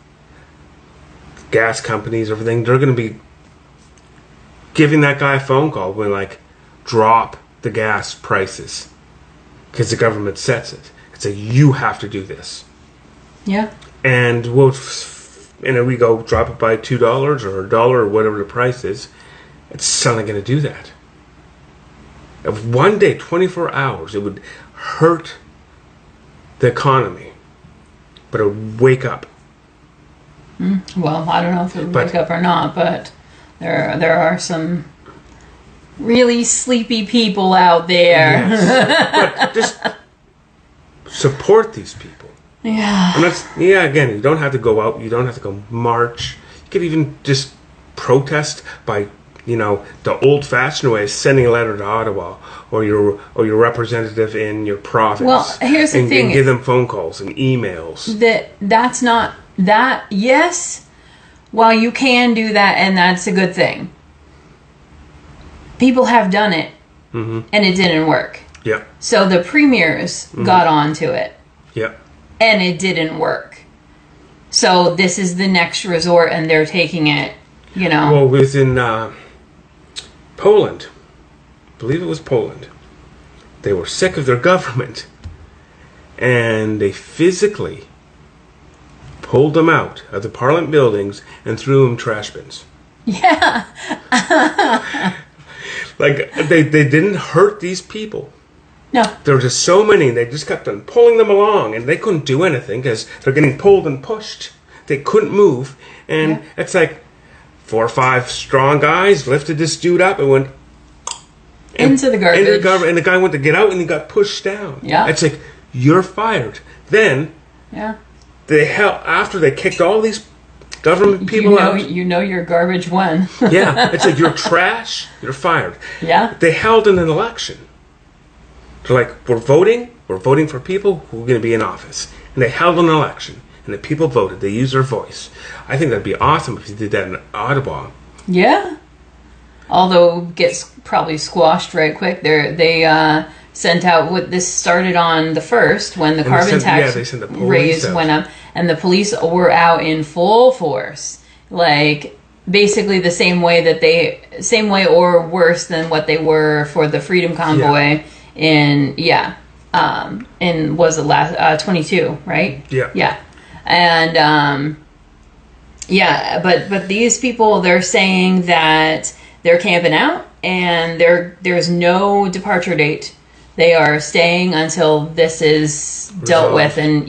gas companies, everything, they're going to be giving that guy a phone call when drop the gas prices because the government sets it. It's you have to do this. Yeah. And we go drop it by $2 or $1 or whatever the price is. It's suddenly going to do that. If one day, 24 hours, it would hurt the economy, but it would wake up. Well, I don't know if it would wake up or not, but there are some really sleepy people out there. Yes. But just support these people. Yeah. Again, you don't have to go out. You don't have to go march. You could even just protest by, the old-fashioned way is sending a letter to Ottawa or your representative in your province. Well, here's the thing. And give them phone calls and emails. That's not... That, yes, while you can do that, and that's a good thing. People have done it, and it didn't work. Yeah. So the premiers got onto it. Yeah. And it didn't work. So this is the next resort, and they're taking it, Well, within Poland, I believe it was Poland, they were sick of their government, and they physically pulled them out of the Parliament buildings and threw them in trash bins. Yeah. They didn't hurt these people. No. There were just so many, they just kept on pulling them along, and they couldn't do anything because they're getting pulled and pushed. They couldn't move, and it's 4 or 5 strong guys lifted this dude up and went into the garbage. And the guy went to get out, and he got pushed down. Yeah. It's you're fired. Then, after they kicked all these government people out. You're garbage when. Yeah, it's you're trash, you're fired. Yeah. They held an election. They're we're voting for people who are going to be in office. And they held an election, and the people voted. They used their voice. I think that'd be awesome if you did that in Ottawa. Yeah. although gets probably squashed right quick. They sent out what this started on the 1st when the carbon tax raise went up, and the police were out in full force, like basically the same way or worse than what they were for the Freedom Convoy in was it last 22, right? Yeah. And but these people, they're saying that they're camping out and there's no departure date. They are staying until this is dealt with, and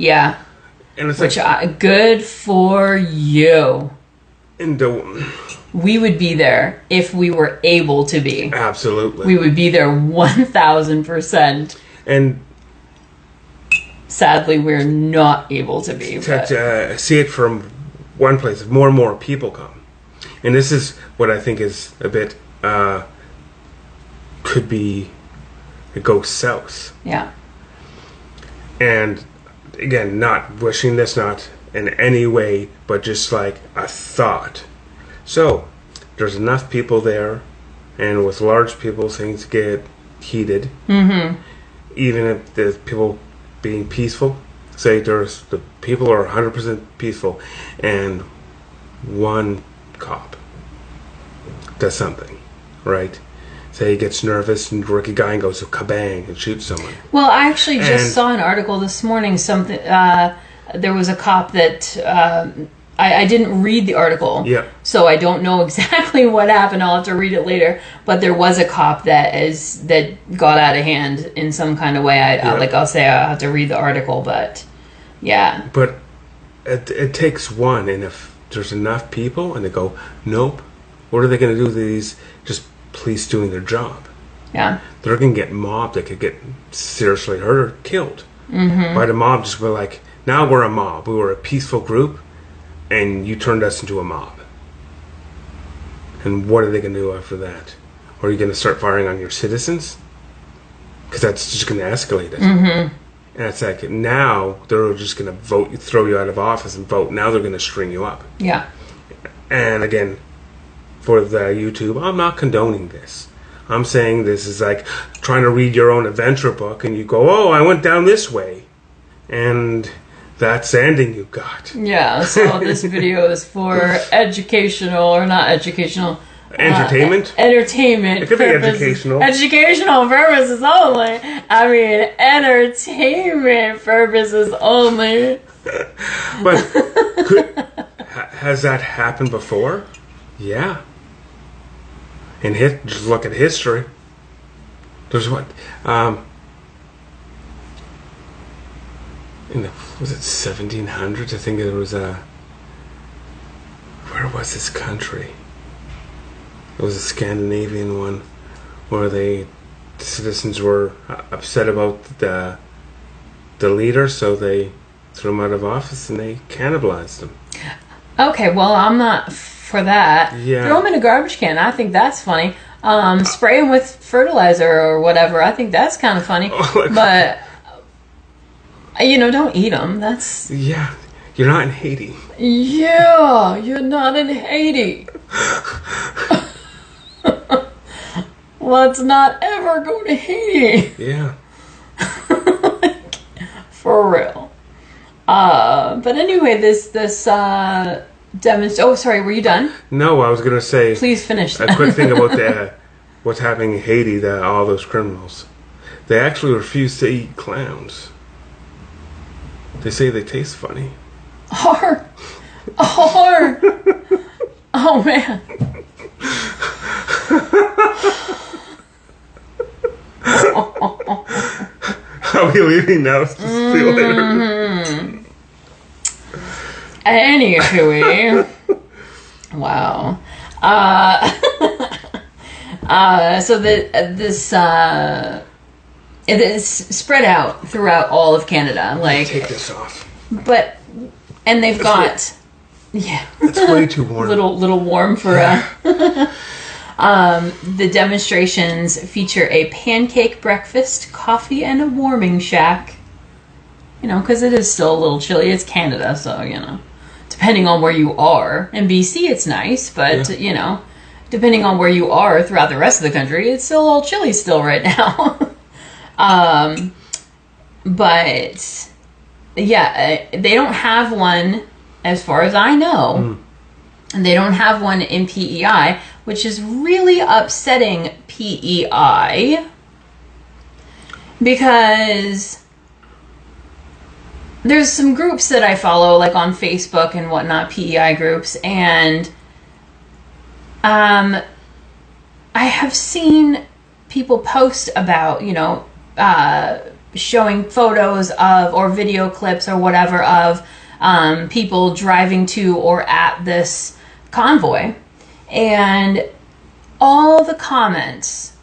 it's good for you. And we would be there if we were able to be. Absolutely, we would be there 1,000%. And sadly, we're not able to be. See it from one place. More and more people come, and this is what I think is a bit could be. It goes south. Yeah. And again, not wishing this, not in any way, but just like a thought. So, there's enough people there, and with large people, things get heated. Mm-hmm. Even if the people being peaceful, say the people are 100% peaceful, and one cop does something, right? Say he gets nervous and the rookie guy and goes kabang and shoots someone. Well, I actually just saw an article this morning. There was a cop that I didn't read the article, so I don't know exactly what happened. I'll have to read it later. But there was a cop that got out of hand in some kind of way. I'll say I have to read the article, but yeah. But it takes one, and if there's enough people and they go, nope, what are they going to do to these just police doing their job? Yeah, they're going to get mobbed. They could get seriously hurt or killed by the mob. Just be like, now we're a mob. We were a peaceful group, and you turned us into a mob. And what are they going to do after that? Or are you going to start firing on your citizens? Because that's just going to escalate it. Mm-hmm. And it's like, now they're just going to throw you out of office and vote. Now they're going to string you up. Yeah. And again, for the YouTube, I'm not condoning this. I'm saying this is like trying to read your own adventure book and you go, oh, I went down this way. And that's the ending you got. Yeah, so this video is for educational or not educational. Entertainment? Entertainment. It could be educational. Educational purposes only. I mean, entertainment purposes only. But has that happened before? Yeah. And just look at history. There's what? Was it 1700s? I think there was where was this country? It was a Scandinavian one where the citizens were upset about the leader, so they threw him out of office and they cannibalized him. Okay, well, I'm not for that. Yeah. Throw them in a garbage can. I think that's funny. Spray them with fertilizer or whatever. I think that's kind of funny. But, don't eat them. That's... Yeah. You're not in Haiti. Yeah, you're not in Haiti. Let's not ever go to Haiti. Yeah. For real. But anyway, this oh, sorry, were you done? No, I was going to say... Please finish that. A quick thing about what's happening in Haiti, all those criminals. They actually refuse to eat clowns. They say they taste funny. Oh, man. Are we leaving now? See you later. Anyway, wow. So this spread out throughout all of Canada. Like, take this off. And they've got, yeah, it's way too warm. little warm for the demonstrations feature a pancake breakfast, coffee, and a warming shack. Because it is still a little chilly. It's Canada, so depending on where you are. In BC, it's nice, but depending on where you are throughout the rest of the country, it's still a little chilly still right now. But yeah, they don't have one, as far as I know. And they don't have one in PEI, which is really upsetting PEI, because there's some groups that I follow, like on Facebook and whatnot, PEI groups, and I have seen people post about, you know, showing photos of, or video clips or whatever of people driving to or at this convoy, and all the comments,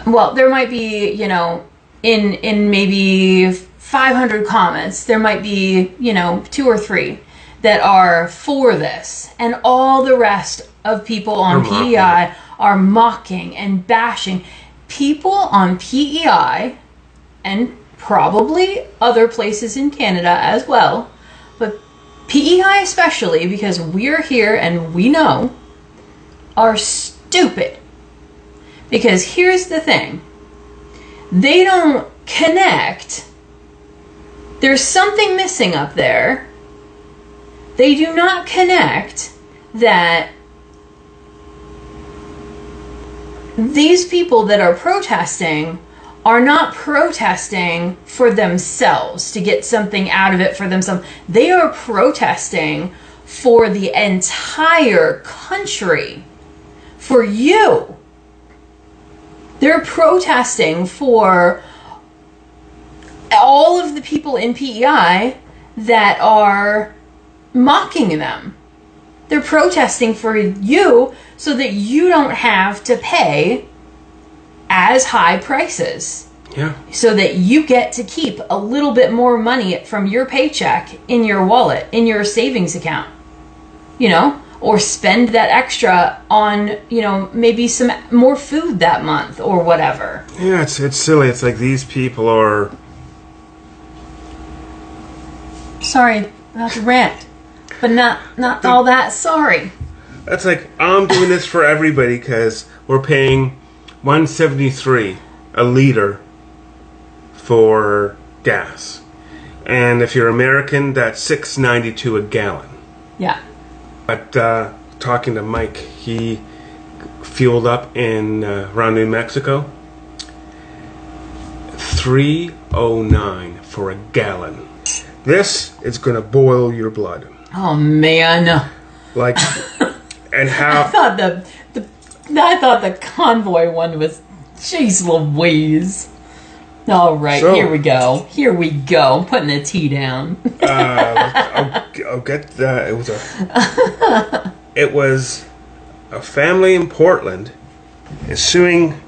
well, there might be, you know, in maybe 500 comments, there might be, you know, 2 or 3 that are for this, and all the rest of people on PEI are mocking and bashing. People on PEI, and probably other places in Canada as well, but PEI especially, because we're here and we know, are stupid. Because here's the thing, they don't connect. There's something missing up there. They do not connect that these people that are protesting are not protesting for themselves, to get something out of it for themselves. They are protesting for the entire country, for you. They're protesting for all of the people in PEI that are mocking them. They're protesting for you so that you don't have to pay as high prices. Yeah. So that you get to keep a little bit more money from your paycheck in your wallet, in your savings account. You know? Or spend that extra on, you know, maybe some more food that month or whatever. Yeah, it's silly. It's like these people are... Sorry, not to rant, but not all that sorry. That's like, I'm doing this for everybody because we're paying $1.73 a liter for gas. And if you're American, that's $6.92 a gallon. Yeah. But talking to Mike, he fueled up in around New Mexico. $3.09 for a gallon. This is gonna boil your blood. Oh man! Like, and how? I thought the convoy one was. Jeez Louise! All right, so, here we go. Here we go. I'm putting the tea down. I'll get that. It was a family in Portland is suing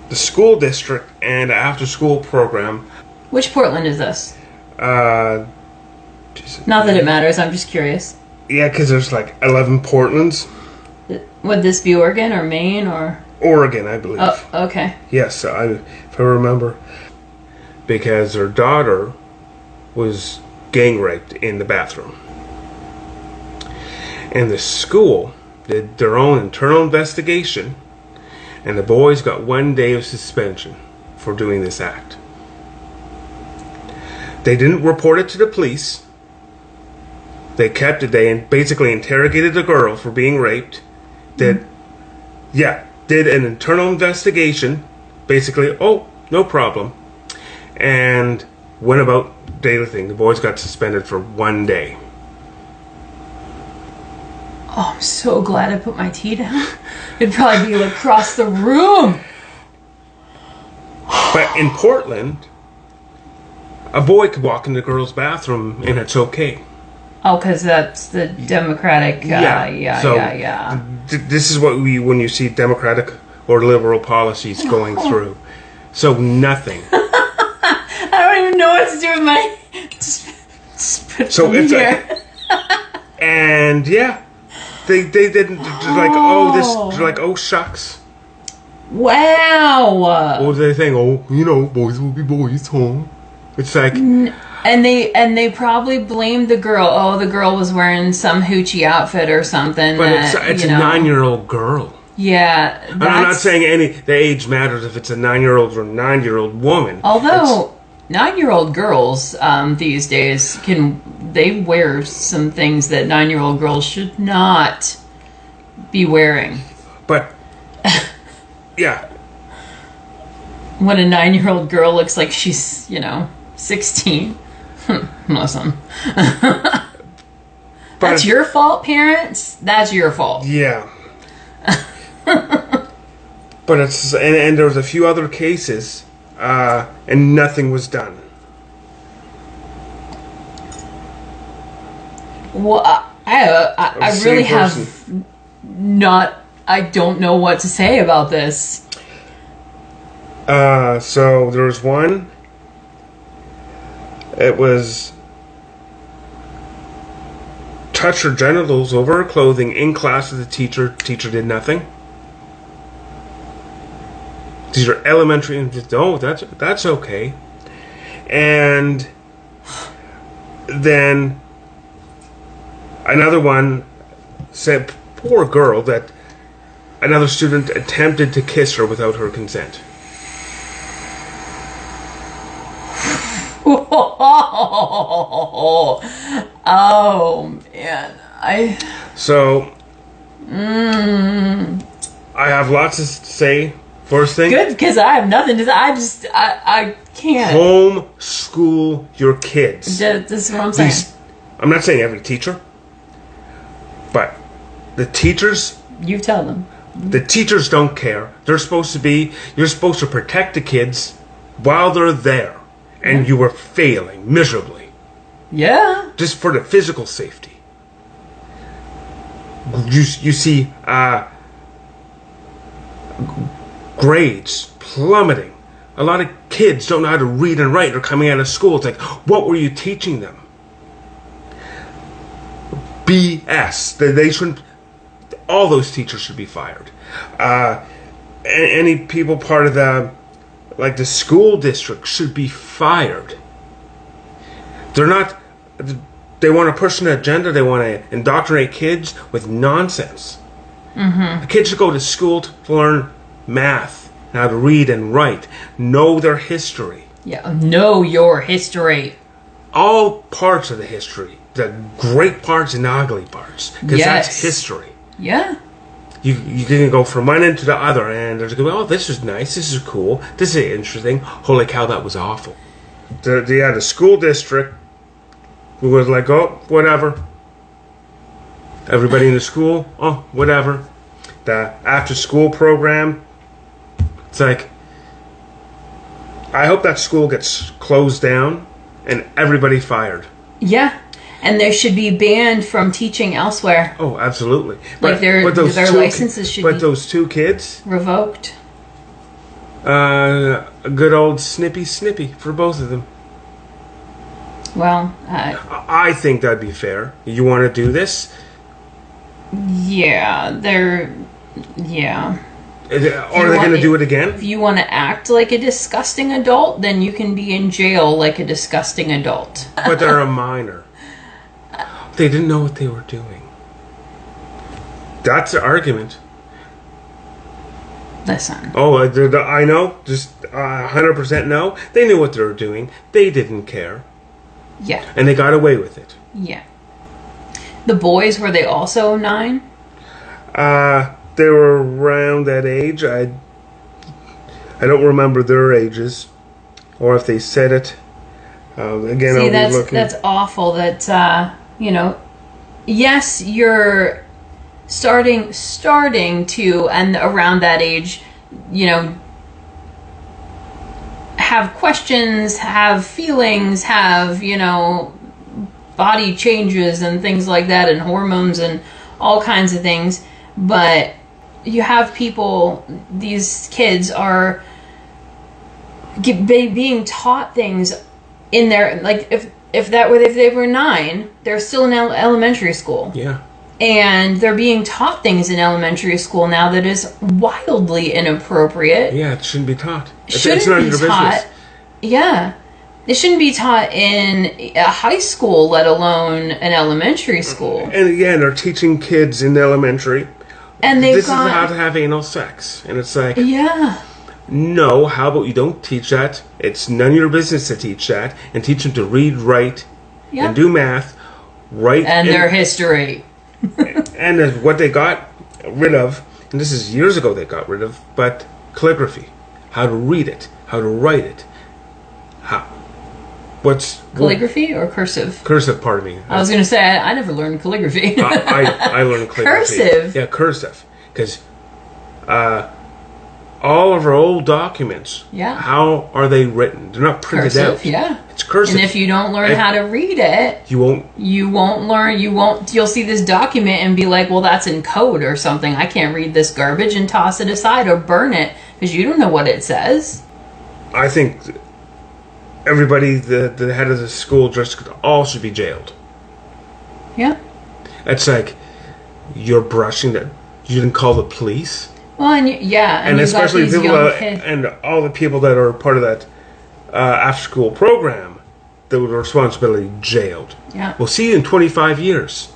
the school district and after-school program. Which Portland is this? Not that it matters. I'm just curious. Yeah, because there's like 11 Portlands. Would this be Oregon or Maine or? Oregon, I believe. Oh, okay. Yes, if I remember. Because their daughter was gang raped in the bathroom. And the school did their own internal investigation, and the boys got 1 day of suspension for doing this act. They didn't report it to the police. They kept it. They basically interrogated the girl for being raped. Did an internal investigation. Basically, oh, no problem. And went about daily thing. The boys got suspended for 1 day. Oh, I'm so glad I put my tea down. It'd probably be across the room. But in Portland, a boy could walk in the girl's bathroom and it's okay. Oh, because that's the Democratic. This is what when you see Democratic or liberal policies going through. So nothing. I don't even know what to do with my. Just put so it's here. And yeah, they didn't. They're like, they're like, oh shucks. Wow. Or they think, oh, you know, boys will be boys, huh? It's like, And they probably blamed the girl. Oh, the girl was wearing some hoochie outfit or something. But it's a 9-year-old girl. Yeah. And I'm not saying the age matters if it's a 9-year-old or a 9-year-old woman. Although 9-year-old girls these days they wear some things that 9-year-old girls should not be wearing. But yeah. When a 9-year-old girl looks like she's, 16. Listen. That's your fault, parents. That's your fault. Yeah. But it's and there was a few other cases, and nothing was done. Well, I really have not. I don't know what to say about this. So there was one. It was touch her genitals over her clothing in class with the teacher. Teacher did nothing. These are elementary, and that's okay. And then another one said, poor girl, that another student attempted to kiss her without her consent. Oh man, I have lots to say. First thing, good, because I have nothing to say. I can't homeschool your kids. This is what I'm saying. I'm not saying every teacher, but the teachers. You tell them. The teachers don't care. You're supposed to protect the kids while they're there. And you were failing miserably. Yeah. Just for the physical safety. You see grades plummeting. A lot of kids don't know how to read and write. They're coming out of school. It's like, what were you teaching them? BS. They shouldn't. All those teachers should be fired. Any people part of the school district should be fired. They're not. They want to push an agenda. They want to indoctrinate kids with nonsense. Mm-hmm. The kids should go to school to learn math, how to read and write, know their history. Yeah, know your history. All parts of the history, the great parts and the ugly parts, because that's history. Yeah. You didn't go from one end to the other, and there's going, oh, this is nice, this is cool, this is interesting. Holy cow, that was awful. The school district was like, oh, whatever. Everybody in the school, oh, whatever. The after-school program, it's like, I hope that school gets closed down and everybody fired. Yeah. And they should be banned from teaching elsewhere. Oh, absolutely. Like their licenses should be... But those two kids... revoked. A good old snippy for both of them. Well, I think that'd be fair. You want to do this? Yeah, yeah. Are they going to do it again? If you want to act like a disgusting adult, then you can be in jail like a disgusting adult. But they're a minor. They didn't know what they were doing. That's the argument. Listen. Oh, I know. Just 100% no. They knew what they were doing. They didn't care. Yeah. And they got away with it. Yeah. The boys, were they also 9? They were around that age. I don't remember their ages. Or if they said it. Again, See, I'll be looking. That's awful that... yes, you're starting to, and around that age, have questions, have feelings, have, body changes and things like that, and hormones and all kinds of things. But you have people, these kids are being taught things in their, like, if they were 9, they're still in elementary school. Yeah. And they're being taught things in elementary school now that is wildly inappropriate. Yeah, it shouldn't be taught. Shouldn't be taught. Yeah. It shouldn't be taught in a high school, let alone an elementary school. And again, they're teaching kids in elementary. And this is how to have anal sex. And it's like, yeah. No, how about you don't teach that? It's none of your business to teach that. And teach them to read, write, and do math. Write. And their history. And what they got rid of, and this is years ago they got rid of, but calligraphy. How to read it. How to write it. What's calligraphy or cursive? Cursive, pardon me. I was going to say I never learned calligraphy. I learned calligraphy. Cursive. Yeah, cursive. Because all of our old documents. Yeah. How are they written? They're not printed cursive, out. Yeah. It's cursive. And if you don't learn how to read it, you won't learn. You'll see this document and be like, well, that's in code or something. I can't read this garbage, and toss it aside or burn it because you don't know what it says. I think everybody, the head of the school, all should be jailed. Yeah. It's like you're brushing that. You didn't call the police. Well, and especially people and all the people that are part of that after-school program, that were responsibility jailed. Yeah. We'll see you in 25 years.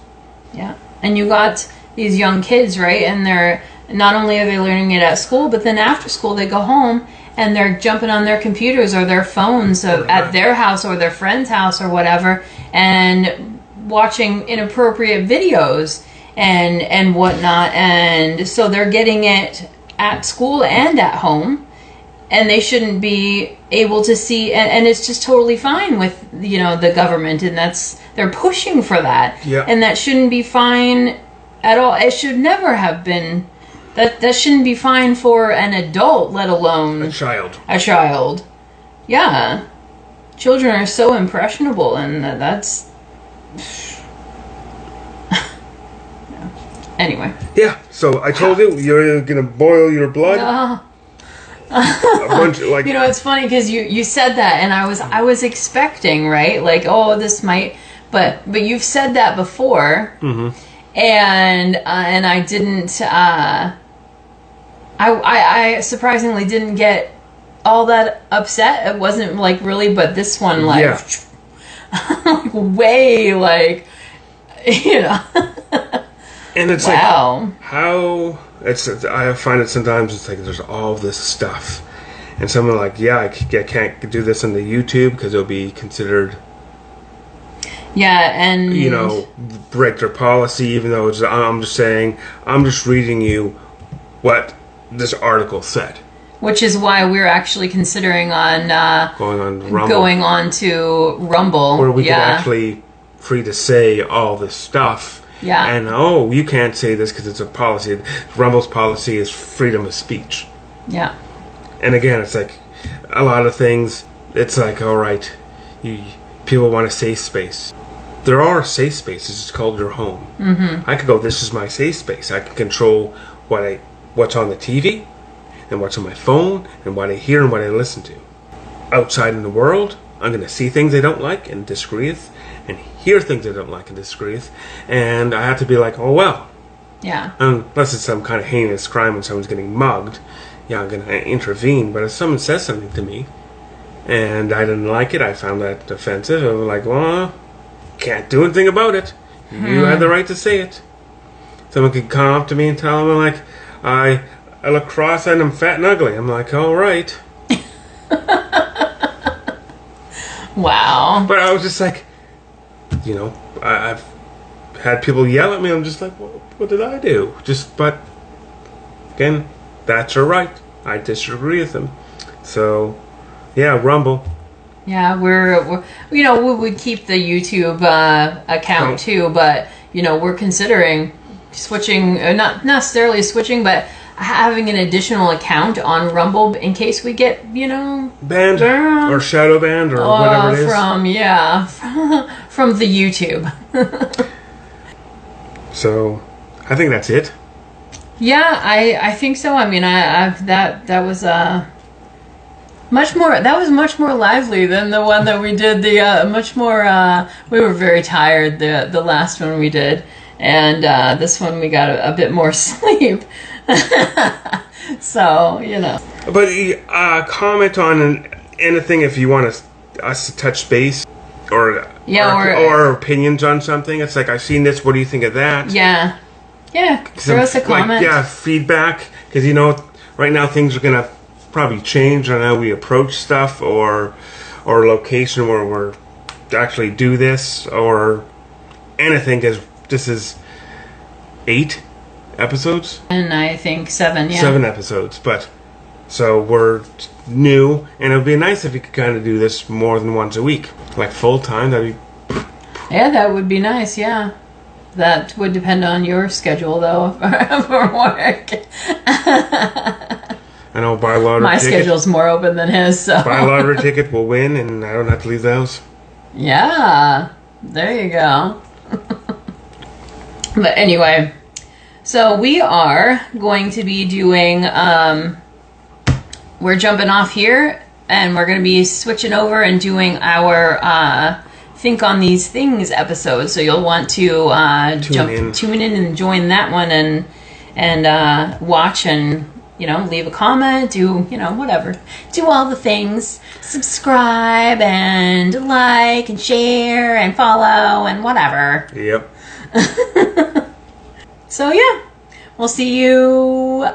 Yeah, and you got these young kids, right? And they're not only are they learning it at school, but then after school they go home. And they're jumping on their computers or their phones at their house or their friend's house or whatever, and watching inappropriate videos and whatnot. And so they're getting it at school and at home, and they shouldn't be able to see. And it's just totally fine with the government, and they're pushing for that. Yeah. And that shouldn't be fine at all. It should never have been. That shouldn't be fine for an adult, let alone a child. A child. Yeah. Children are so impressionable, and that's... Anyway. Yeah, so I told you, you're going to boil your blood. A bunch of, it's funny because you said that, and I was expecting, right? Like, oh, this might... But you've said that before. Mm-hmm. And I didn't... I surprisingly didn't get all that upset. It wasn't like really, but this one like way like And it's wow. Like how I find it sometimes it's like there's all this stuff, and someone like I can't do this on the YouTube because it'll be considered. Yeah, and break their policy. Even though I'm just saying, I'm just reading you what this article said. Which is why we're actually considering on going on to Rumble, where we could actually free to say all this stuff. Yeah. And you can't say this because it's a policy. Rumble's policy is freedom of speech. Yeah. And again, it's like a lot of things. It's like, all right, people want a safe space. There are safe spaces. It's called your home. Mm-hmm. I could go, this is my safe space. I can control what's on the TV and what's on my phone and what I hear and what I listen to. Outside in the world, I'm going to see things I don't like and disagree with, and hear things I don't like and disagree with, and I have to be like, oh well. Yeah. Unless it's some kind of heinous crime and someone's getting mugged, I'm going to intervene. But if someone says something to me and I didn't like it, I found that offensive, I'm like, well, can't do anything about it. You had the right to say it. Someone could come up to me and tell me, like, I look cross-eyed and I'm fat and ugly. I'm like, all right. Wow. But I was just like, I've had people yell at me. I'm just like, what did I do? But again, that's your right. I disagree with them. So, Rumble. Yeah, we would keep the YouTube account too, but we're considering switching, not necessarily switching, but having an additional account on Rumble in case we get banned or shadow banned or whatever it is from the YouTube. So I think that's it. Yeah, I think so. I mean, that was much more lively than the one that we did. Much more. We were very tired the last one we did, and this one we got a bit more sleep. So But comment on anything if you want to us to touch base or Yeah, or opinions on something. It's like, I've seen this. What do you think of that? Yeah. Yeah. Throw us a comment. Yeah, feedback. Because, you know, right now things are going to probably change on how we approach stuff or location where we're actually do this or anything, because this is 8 episodes. And I think 7, yeah. 7 episodes, but so we're new, and it would be nice if we could kind of do this more than once a week, like full time. That'd be that would be nice. Yeah, that would depend on your schedule though for work. I know, buy a lottery My ticket. schedule's more open than his, so Buy a lottery ticket, we'll win, and I don't have to leave the house. yeah, there you go. But anyway, so we are going to be doing, we're jumping off here, and we're going to be switching over and doing our Think on These Things episode. So you'll want to tune in and join that one and watch and, you know, leave a comment, do, you know, whatever. Do all the things. Subscribe and like and share and follow and whatever. Yep. So yeah, we'll see you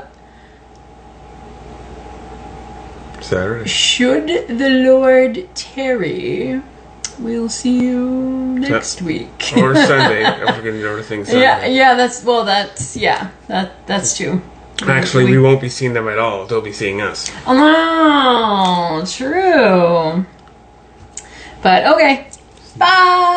Saturday. should the Lord tarry. We'll see you next week. Or Sunday. I'm forgetting to things. Yeah, that's true. Actually, we won't be seeing them at all. They'll be seeing us. Oh, true. But okay, bye.